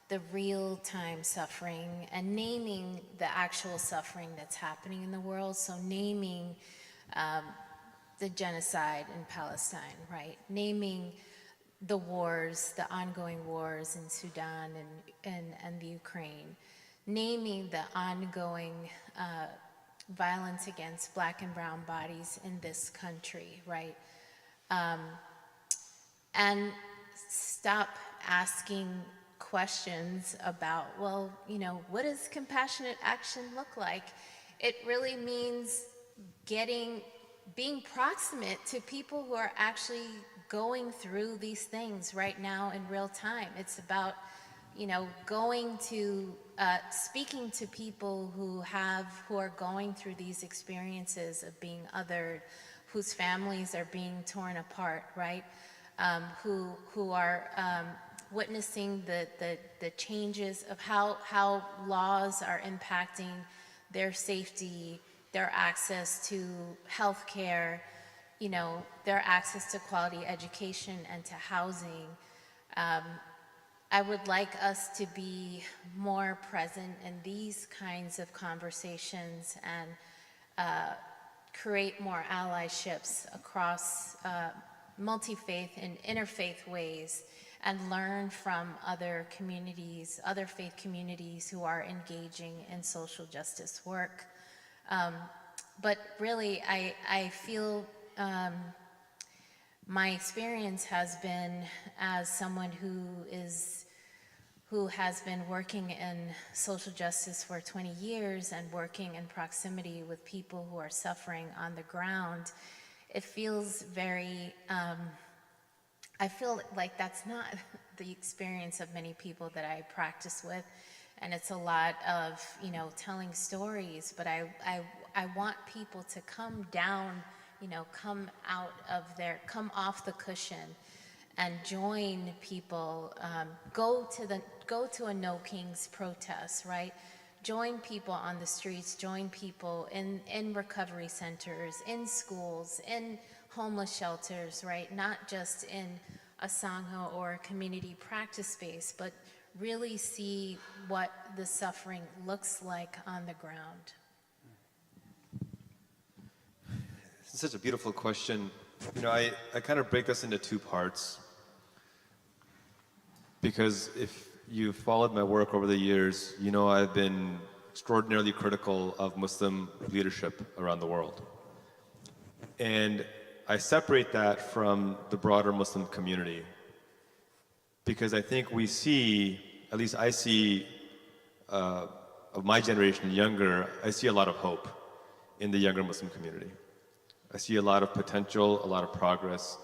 the real-time suffering and naming the actual suffering that's happening in the world. So naming the genocide in Palestine, right? Naming the wars, the ongoing wars in Sudan and the Ukraine. Naming the ongoing violence against Black and brown bodies in this country, right? And stop asking questions about, well, what does compassionate action look like? It really means being proximate to people who are actually going through these things right now in real time. It's about, going to, speaking to people who are going through these experiences of being othered, whose families are being torn apart, right? Who are witnessing the changes of how laws are impacting their safety, their access to health care, their access to quality education and to housing. I would like us to be more present in these kinds of conversations and create more allyships across multi-faith and interfaith ways, and learn from other communities, other faith communities who are engaging in social justice work. But really, I feel my experience has been as someone who has been working in social justice for 20 years and working in proximity with people who are suffering on the ground. It feels very, I feel like that's not the experience of many people that I practice with. And it's a lot of, telling stories, but I want people to come down, come off the cushion and join people, go to a No Kings protest, right? Join people on the streets, join people in recovery centers, in schools, in homeless shelters, right? Not just in a Sangha or a community practice space, but really see what the suffering looks like on the ground.
It's such a beautiful question. I kind of break this into two parts, because if you've followed my work over the years, I've been extraordinarily critical of Muslim leadership around the world. And I separate that from the broader Muslim community, because I think we see, at least I see, of my generation, younger, I see a lot of hope in the younger Muslim community. I see a lot of potential, a lot of progress,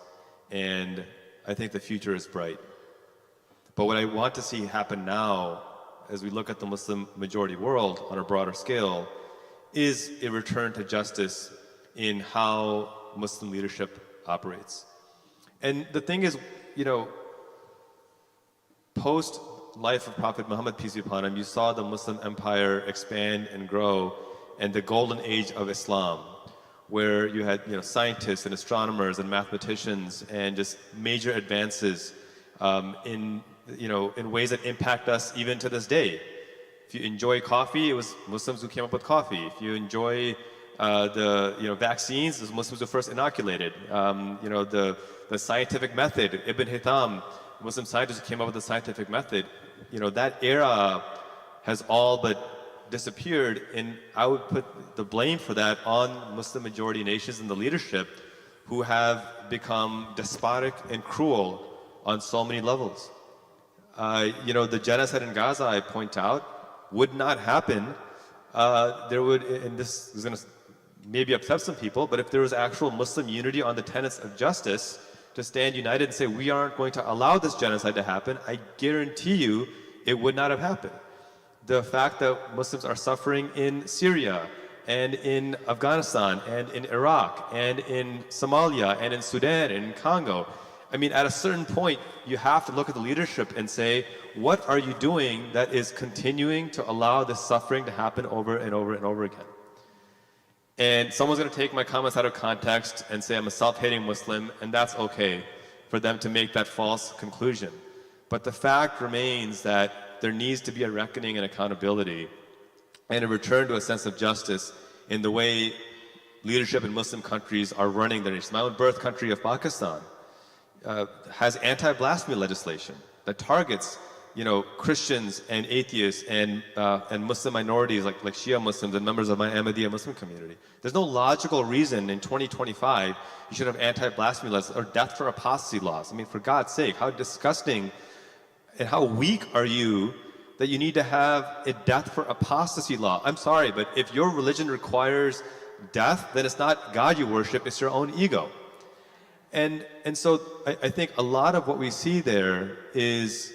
and I think the future is bright. But what I want to see happen now, as we look at the Muslim majority world on a broader scale, is a return to justice in how Muslim leadership operates. And the thing is, post life of Prophet Muhammad, peace be upon him, you saw the Muslim empire expand and grow, and the golden age of Islam, where you had scientists and astronomers and mathematicians and just major advances in ways that impact us even to this day. If you enjoy coffee, it was Muslims who came up with coffee. If you enjoy the vaccines, it was Muslims who first inoculated. The scientific method, Ibn Hitham, Muslim scientists who came up with the scientific method, that era has all but disappeared, and I would put the blame for that on Muslim majority nations and the leadership who have become despotic and cruel on so many levels. The genocide in Gaza, I point out, would not happen. There would, and this is going to maybe upset some people, but if there was actual Muslim unity on the tenets of justice, to stand united and say we aren't going to allow this genocide to happen, I guarantee you it would not have happened. The fact that Muslims are suffering in Syria and in Afghanistan and in Iraq and in Somalia and in Sudan and in Congo, I mean, at a certain point, you have to look at the leadership and say, what are you doing that is continuing to allow this suffering to happen over and over and over again? And someone's going to take my comments out of context and say I'm a self-hating Muslim, and that's okay for them to make that false conclusion. But the fact remains that there needs to be a reckoning and accountability and a return to a sense of justice in the way leadership in Muslim countries are running their nations. My own birth country of Pakistan has anti-blasphemy legislation that targets Christians and atheists and Muslim minorities like Shia Muslims and members of my Ahmadiyya Muslim community. There's no logical reason in 2025 you should have anti-blasphemy laws or death for apostasy laws. I mean, for God's sake, how disgusting and how weak are you that you need to have a death for apostasy law? I'm sorry, but if your religion requires death, then it's not God you worship, it's your own ego. And so I think a lot of what we see there is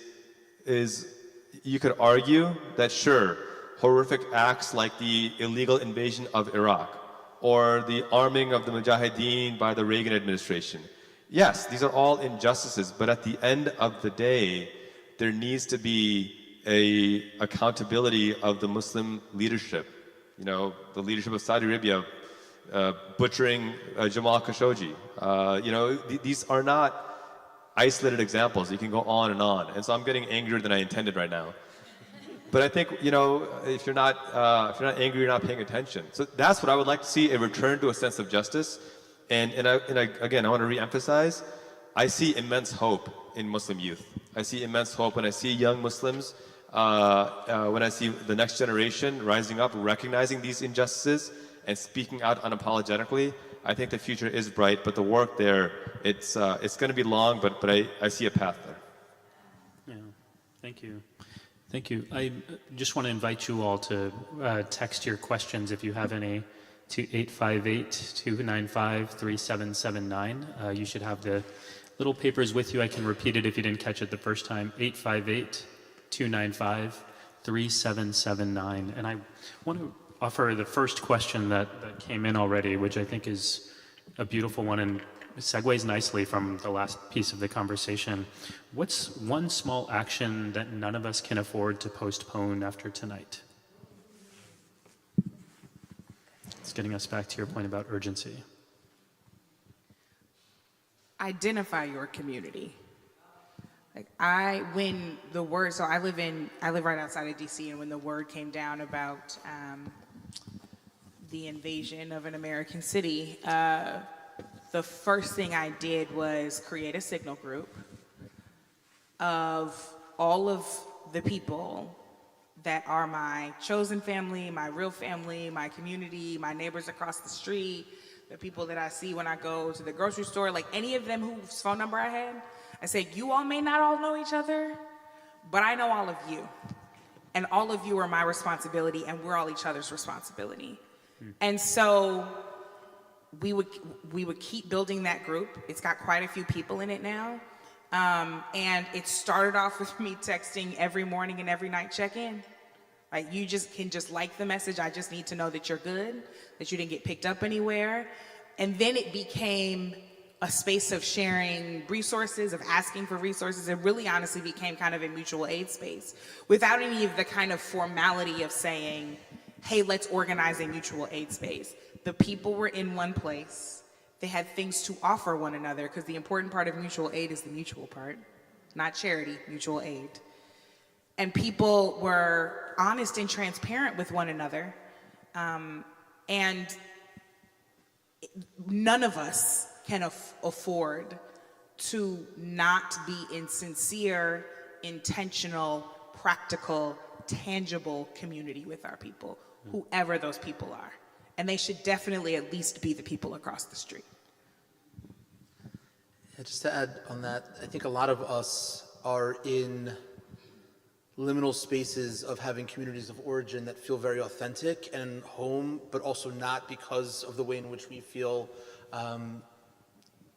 you could argue that sure, horrific acts like the illegal invasion of Iraq or the arming of the Mujahideen by the Reagan administration. Yes, these are all injustices, but at the end of the day, there needs to be a accountability of the Muslim leadership. The leadership of Saudi Arabia butchering Jamal Khashoggi. These are not isolated examples. You can go on. And so I'm getting angrier than I intended right now. But I think, if you're not angry, you're not paying attention. So that's what I would like to see, a return to a sense of justice. And again, I want to reemphasize, I see immense hope in Muslim youth. I see immense hope when I see young Muslims, when I see the next generation rising up, recognizing these injustices and speaking out unapologetically. I think the future is bright, but the work there, it's going to be long, but I see a path there.
Yeah, thank you. Thank you. I just want to invite you all to text your questions if you have any to 858-295-3779. You should have the little papers with you. I can repeat it if you didn't catch it the first time. 858-295-3779. And I want to offer the first question that came in already, which I think is a beautiful one and segues nicely from the last piece of the conversation. What's one small action that none of us can afford to postpone after tonight? It's getting us back to your point about urgency.
Identify your community. I live right outside of DC, and when the word came down about the invasion of an American city, the first thing I did was create a signal group of all of the people that are my chosen family, my real family, my community, my neighbors across the street, the people that I see when I go to the grocery store, like any of them whose phone number I had. I said, you all may not all know each other, but I know all of you. And all of you are my responsibility, and we're all each other's responsibility. And so we would keep building that group. It's got quite a few people in it now. And it started off with me texting every morning and every night check-in. Like, you can like the message. I just need to know that you're good, that you didn't get picked up anywhere. And then it became a space of sharing resources, of asking for resources. It really honestly became kind of a mutual aid space without any of the kind of formality of saying, hey, let's organize a mutual aid space. The people were in one place. They had things to offer one another, because the important part of mutual aid is the mutual part, not charity, mutual aid. and people were honest and transparent with one another. And none of us can afford to not be in sincere, intentional, practical, tangible community with our people, whoever those people are. And they should definitely at least be the people across the street.
Yeah, just to add on that, I think a lot of us are in liminal spaces of having communities of origin that feel very authentic and home, but also not because of the way in which we feel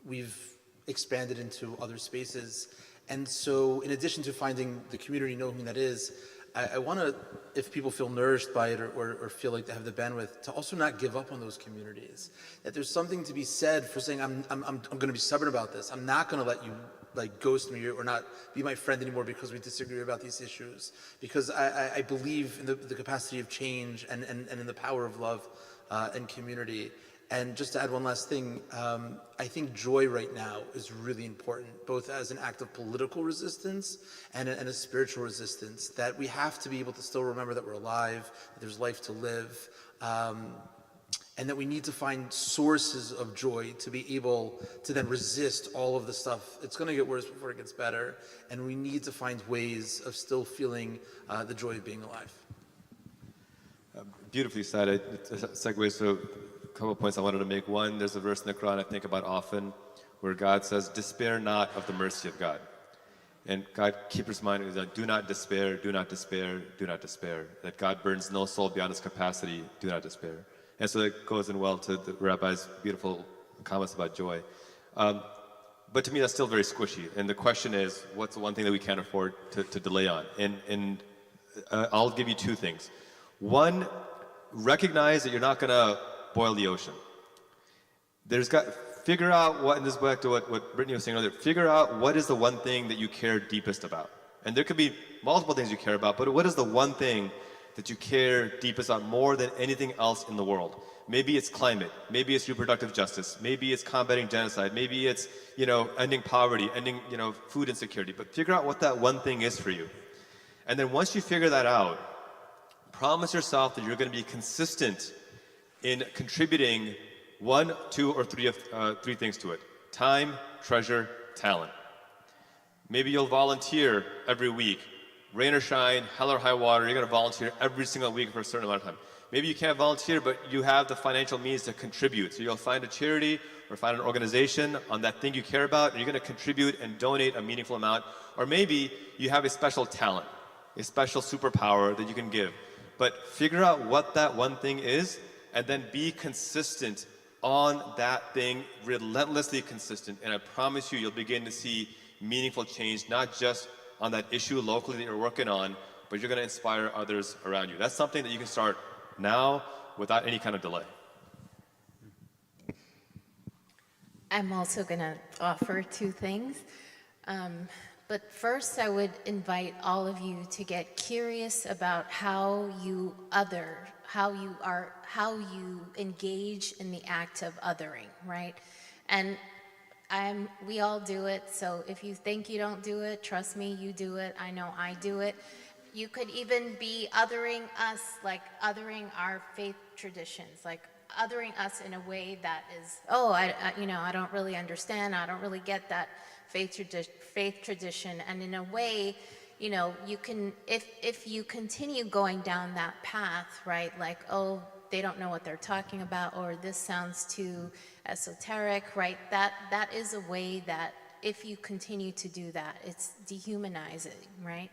we've expanded into other spaces. And so in addition to finding the community, know whom that is, I want to, if people feel nourished by it or feel like they have the bandwidth, to also not give up on those communities. That there's something to be said for saying, I'm going to be stubborn about this. I'm not going to let you like ghost me or not be my friend anymore because we disagree about these issues. Because I believe in the capacity of change and in the power of love and community. And just to add one last thing, I think joy right now is really important, both as an act of political resistance and a spiritual resistance, that we have to be able to still remember that we're alive, that there's life to live, and that we need to find sources of joy to be able to then resist all of the stuff. It's going to get worse before it gets better, and we need to find ways of still feeling the joy of being alive.
Beautifully said. It segues to a couple of points I wanted to make. One, there's a verse in the Quran I think about often where God says, despair not of the mercy of God. And God, keep us in mind, that do not despair, do not despair, do not despair. That God burns no soul beyond its capacity, do not despair. And so that goes in well to the Rabbi's beautiful comments about joy. But to me, that's still very squishy. And the question is, what's the one thing that we can't afford to delay on? And I'll give you two things. One, recognize that you're not going to boil the ocean. Figure out what, and this is back to what Brittany was saying earlier, figure out what is the one thing that you care deepest about. And there could be multiple things you care about, but what is the one thing that you care deepest about more than anything else in the world? Maybe it's climate, maybe it's reproductive justice, maybe it's combating genocide, maybe it's, ending poverty, ending, food insecurity, but figure out what that one thing is for you. And then once you figure that out, promise yourself that you're going to be consistent in contributing one, two, or three things to it. Time, treasure, talent. Maybe you'll volunteer every week. Rain or shine, hell or high water, you're going to volunteer every single week for a certain amount of time. Maybe you can't volunteer, but you have the financial means to contribute. So you'll find a charity or find an organization on that thing you care about, and you're going to contribute and donate a meaningful amount. Or maybe you have a special talent, a special superpower that you can give. But figure out what that one thing is, and then be consistent on that thing, relentlessly consistent. And I promise you'll begin to see meaningful change, not just on that issue locally that you're working on, but you're going to inspire others around you. That's something that you can start now without any kind of delay.
I'm also going to offer two things. But first, I would invite all of you to get curious about how you engage in the act of othering, right? And we all do it, so if you think you don't do it, trust me, you do it. I know I do it. You could even be othering us, like othering our faith traditions, like othering us in a way that is, I don't really understand, I don't really get that faith tradition, and in a way, you can, if you continue going down that path, right, like, oh, they don't know what they're talking about, or this sounds too esoteric, right, that is a way that if you continue to do that, it's dehumanizing, right?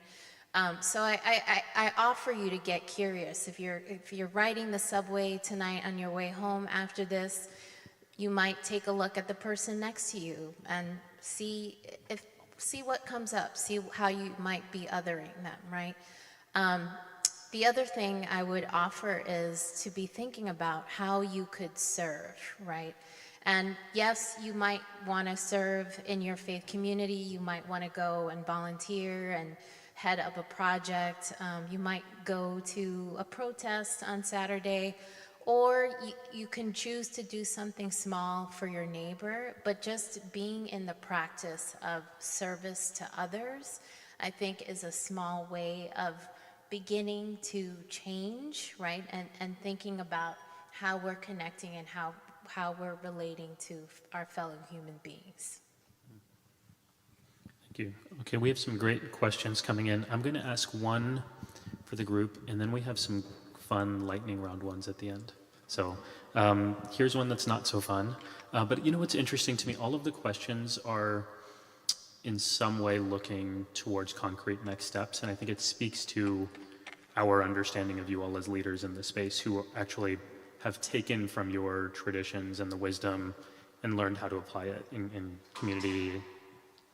So I offer you to get curious. If you're riding the subway tonight on your way home after this, you might take a look at the person next to you and see what comes up, see how you might be othering them, right? The other thing I would offer is to be thinking about how you could serve, right? And yes, you might want to serve in your faith community. You might want to go and volunteer and head up a project. You might go to a protest on Saturday, or you can choose to do something small for your neighbor, but just being in the practice of service to others I think is a small way of beginning to change, right? And thinking about how we're connecting and how we're relating to our fellow human beings.
Thank you. Okay, we have some great questions coming in. I'm going to ask one for the group, and then we have some fun lightning round ones at the end. So here's one that's not so fun. But you know what's interesting to me? All of the questions are in some way looking towards concrete next steps, and I think it speaks to our understanding of you all as leaders in this space who actually have taken from your traditions and the wisdom and learned how to apply it in community,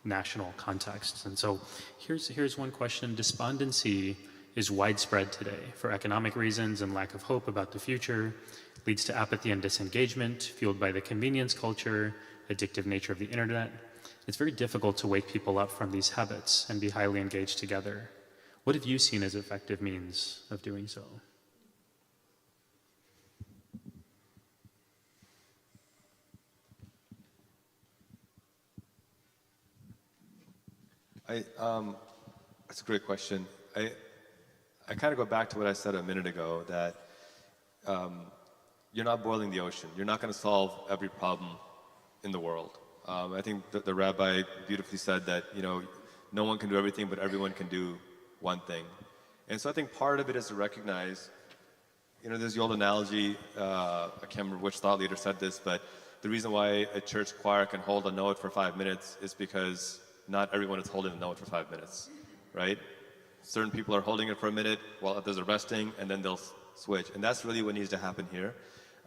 national contexts. And so here's one question. Despondency is widespread today for economic reasons and lack of hope about the future, leads to apathy and disengagement, fueled by the convenience culture, addictive nature of the internet. It's very difficult to wake people up from these habits and be highly engaged together. What have you seen as effective means of doing so?
That's a great question. I kind of go back to what I said a minute ago, that you're not boiling the ocean. You're not going to solve every problem in the world. I think the rabbi beautifully said that, no one can do everything, but everyone can do one thing. And so I think part of it is to recognize, there's the old analogy, I can't remember which thought leader said this, but the reason why a church choir can hold a note for 5 minutes is because not everyone is holding the note for 5 minutes, right? Certain people are holding it for a minute while others are resting, and then they'll switch. And that's really what needs to happen here.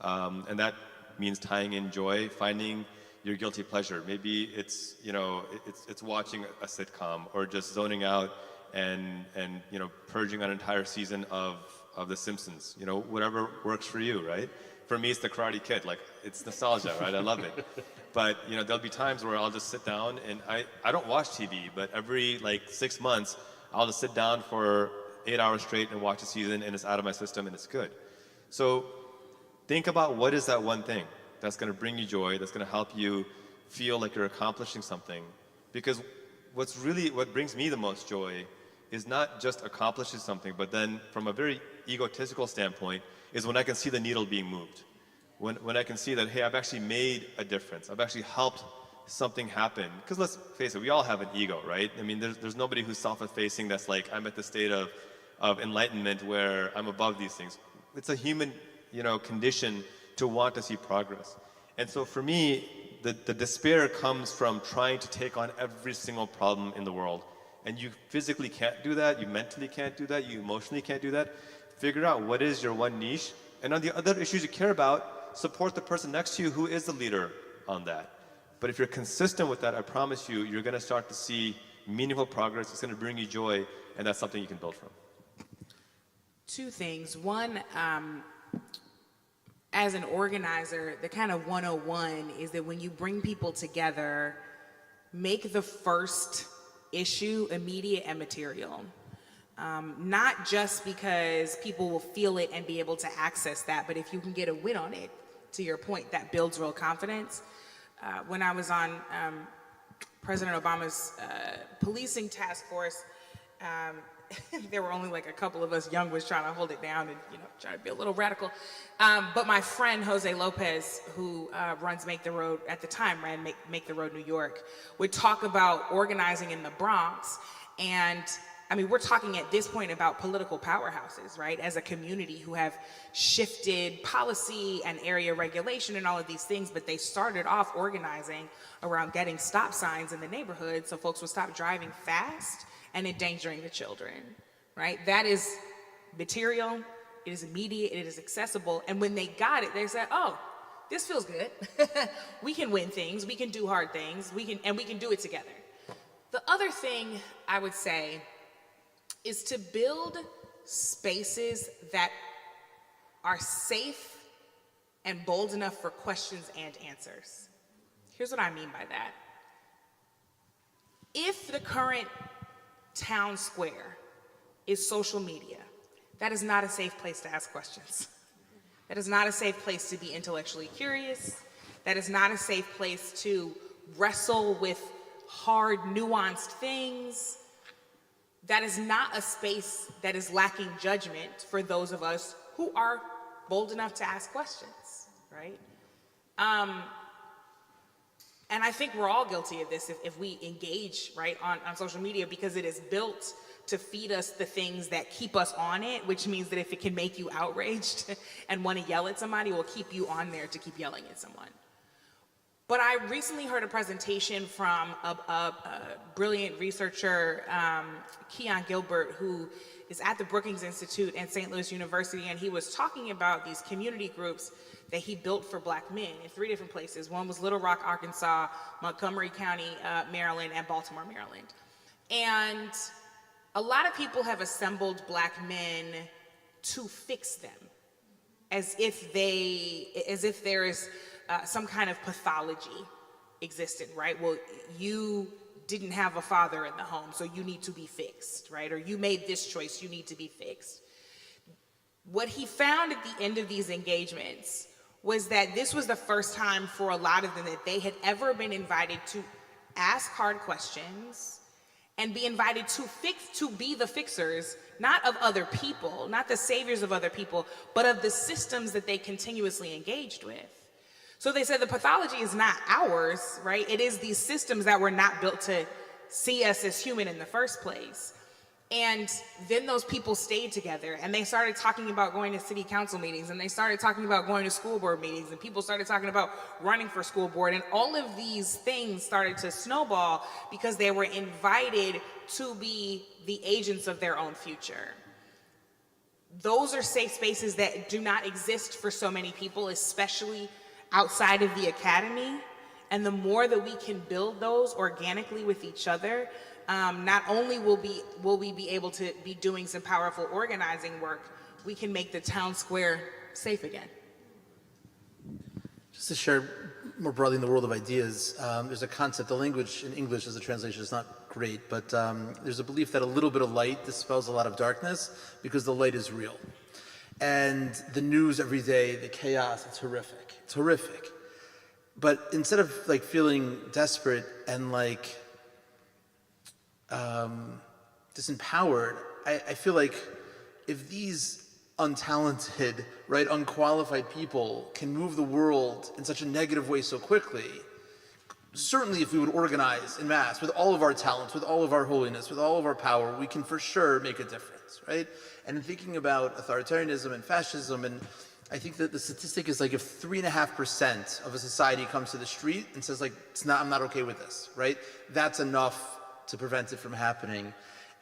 And that means tying in joy, finding your guilty pleasure. Maybe it's, it's watching a sitcom, or just zoning out and purging an entire season of The Simpsons. Whatever works for you, right? For me, it's The Karate Kid. Like, it's nostalgia, right? I love it. But, there'll be times where I'll just sit down, and I don't watch TV, but every 6 months, I'll just sit down for 8 hours straight and watch a season, and it's out of my system, and it's good. So think about what is that one thing that's going to bring you joy, that's going to help you feel like you're accomplishing something. Because what brings me the most joy is not just accomplishing something, but then from a very egotistical standpoint, is when I can see the needle being moved. When I can see that, hey, I've actually made a difference. I've actually helped something happen. Because let's face it, we all have an ego, right? I mean, there's nobody who's self-effacing that's like, I'm at the state of enlightenment where I'm above these things. It's a human, condition to want to see progress. And so for me, the despair comes from trying to take on every single problem in the world. And you physically can't do that, you mentally can't do that, you emotionally can't do that. Figure out what is your one niche, and on the other issues you care about, support the person next to you who is the leader on that. But if you're consistent with that, I promise you, you're going to start to see meaningful progress. It's going to bring you joy, and that's something you can build from.
Two things. One, as an organizer, the kind of 101 is that when you bring people together, make the first issue immediate and material. Not just because people will feel it and be able to access that, but if you can get a win on it, to your point, that builds real confidence. When I was on President Obama's policing task force, there were only a couple of us young ones trying to hold it down and trying to be a little radical. But my friend Jose Lopez, who runs Make the Road, at the time ran Make the Road New York, would talk about organizing in the Bronx. And I mean, we're talking at this point about political powerhouses, right? As a community who have shifted policy and area regulation and all of these things, but they started off organizing around getting stop signs in the neighborhood so folks would stop driving fast and endangering the children, right? That is material, it is immediate, it is accessible. And when they got it, they said, oh, this feels good. We can win things, we can do hard things, we can do it together. The other thing I would say is to build spaces that are safe and bold enough for questions and answers. Here's what I mean by that. If the current town square is social media, that is not a safe place to ask questions. That is not a safe place to be intellectually curious. That is not a safe place to wrestle with hard, nuanced things. that is not a space that is lacking judgment for those of us who are bold enough to ask questions, right? And I think we're all guilty of this if we engage, right, on social media, because it is built to feed us the things that keep us on it, which means that if it can make you outraged and want to yell at somebody, it will keep you on there to keep yelling at someone. But I recently heard a presentation from a brilliant researcher, Keon Gilbert, who is at the Brookings Institute and St. Louis University, and he was talking about these community groups that he built for Black men in 3 different places. One was Little Rock, Arkansas, Montgomery County, Maryland, and Baltimore, Maryland. And a lot of people have assembled Black men to fix them, as if there is some kind of pathology existent, right? Well, you didn't have a father in the home, so you need to be fixed, right? Or you made this choice, you need to be fixed. What he found at the end of these engagements was that this was the first time for a lot of them that they had ever been invited to ask hard questions and be invited to be the fixers, not of other people, not the saviors of other people, but of the systems that they continuously engaged with. So they said the pathology is not ours, right? It is these systems that were not built to see us as human in the first place. And then those people stayed together and they started talking about going to city council meetings, and they started talking about going to school board meetings, and people started talking about running for school board, and all of these things started to snowball because they were invited to be the agents of their own future. Those are safe spaces that do not exist for so many people, especially outside of the academy. And the more that we can build those organically with each other, not only will we be able to be doing some powerful organizing work, we can make the town square safe again.
Just to share more broadly in the world of ideas, there's a concept, the language in English as a translation is not great, but there's a belief that a little bit of light dispels a lot of darkness because the light is real. And the news every day, the chaos, it's horrific. It's horrific. But instead of like feeling desperate and like disempowered, I feel like if these untalented, right, unqualified people can move the world in such a negative way so quickly, certainly if we would organize en masse with all of our talents, with all of our holiness, with all of our power, we can for sure make a difference, right? And in thinking about authoritarianism and fascism, and I think that the statistic is like if 3.5% of a society comes to the street and says like, I'm not okay with this, right? That's enough to prevent it from happening.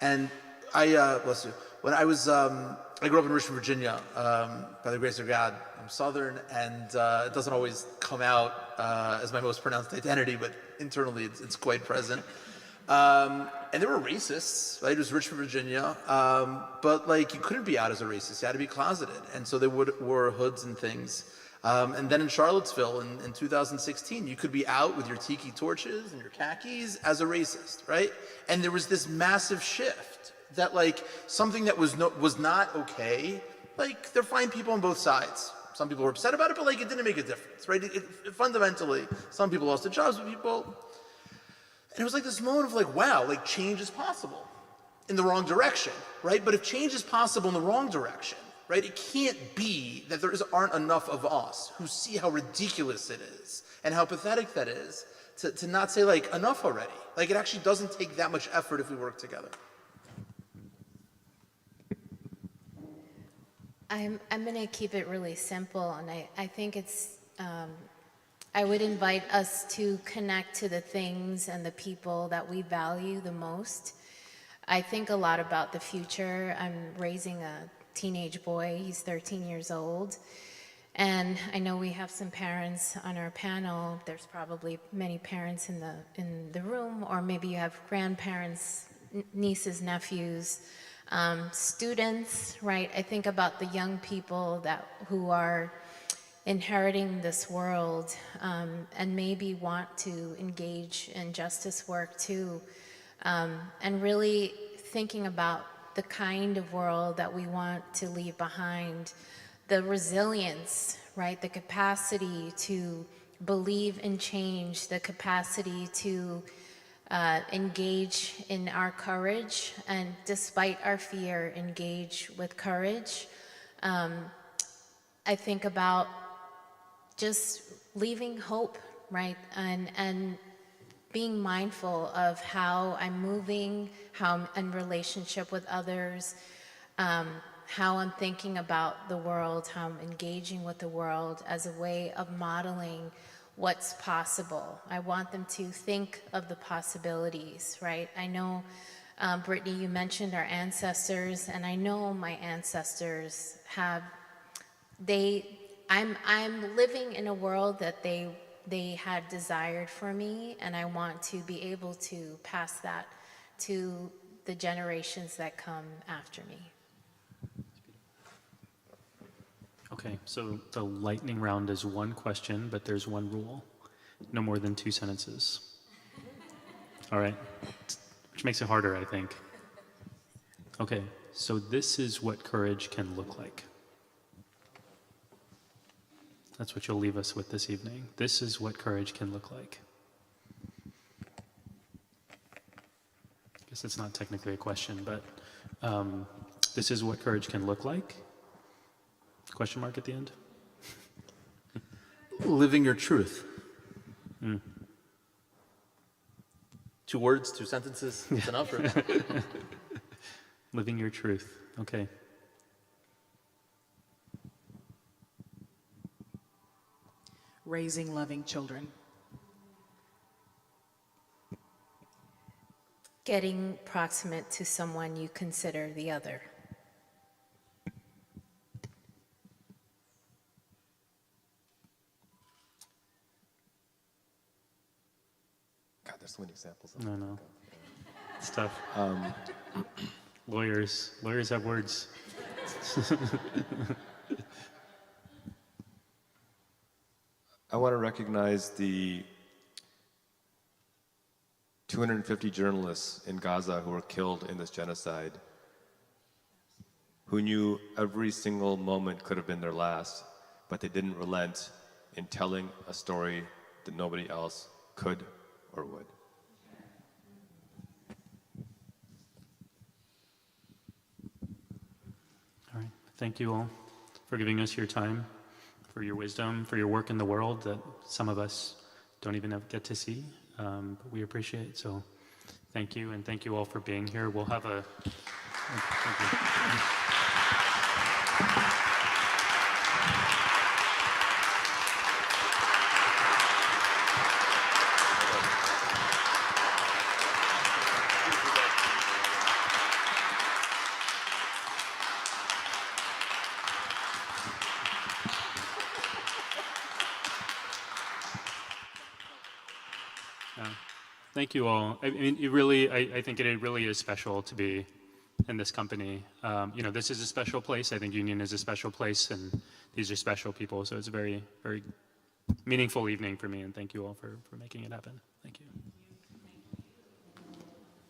And bless you, when I grew up in Richmond, Virginia, by the grace of God. I'm Southern, and it doesn't always come out as my most pronounced identity, but internally it's quite present. And there were racists, right? It was Richmond, Virginia, but like you couldn't be out as a racist, you had to be closeted, and so they wore hoods and things. And then in Charlottesville in 2016, you could be out with your tiki torches and your khakis as a racist, right? And there was this massive shift that like something that was not okay, like they're fine people on both sides. Some people were upset about it, but like it didn't make a difference, right? Fundamentally, some people lost their jobs, but people, and it was like this moment of like, wow, like change is possible in the wrong direction, right? But if change is possible in the wrong direction, right, it can't be that aren't enough of us who see how ridiculous it is and how pathetic that is to not say like enough already. Like it actually doesn't take that much effort if we work together.
I'm going to keep it really simple, and I think it's, I would invite us to connect to the things and the people that we value the most. I think a lot about the future. I'm raising a teenage boy, he's 13 years old, and I know we have some parents on our panel. There's probably many parents in the room, or maybe you have grandparents, nieces, nephews, students, right? I think about the young people who are inheriting this world and maybe want to engage in justice work too, and really thinking about the kind of world that we want to leave behind, the resilience, right? The capacity to believe in change, the capacity to engage in our courage, and despite our fear, engage with courage. I think about just leaving hope, right? And being mindful of how I'm moving, how I'm in relationship with others, how I'm thinking about the world, how I'm engaging with the world as a way of modeling what's possible. I want them to think of the possibilities, right? I know, Brittany, you mentioned our ancestors, and I know my ancestors have, I'm living in a world that they had desired for me, and I want to be able to pass that to the generations that come after me.
Okay, so the lightning round is one question, but there's one rule. No more than 2 sentences. All right, which makes it harder, I think. Okay, so this is what courage can look like. That's what you'll leave us with this evening. This is what courage can look like. I guess it's not technically a question, but this is what courage can look like. Question mark at the end?
Living your truth.
2
words, 2 sentences, it's enough.
Living your truth. Okay.
Raising loving children.
Getting proximate to someone you consider the other.
God, there's so many examples.
No. It's tough. Lawyers have words.
I want to recognize the 250 journalists in Gaza who were killed in this genocide, who knew every single moment could have been their last, but they didn't relent in telling a story that nobody else could or would.
All right. Thank you all for giving us your time, for your wisdom, for your work in the world that some of us don't even get to see, but we appreciate. So thank you, and thank you all for being here. We'll have a... Thank you. Thank you all. I mean, I think it really is special to be in this company. This is a special place. I think Union is a special place, and these are special people. So it's a very, very meaningful evening for me, and thank you all for making it happen. Thank you.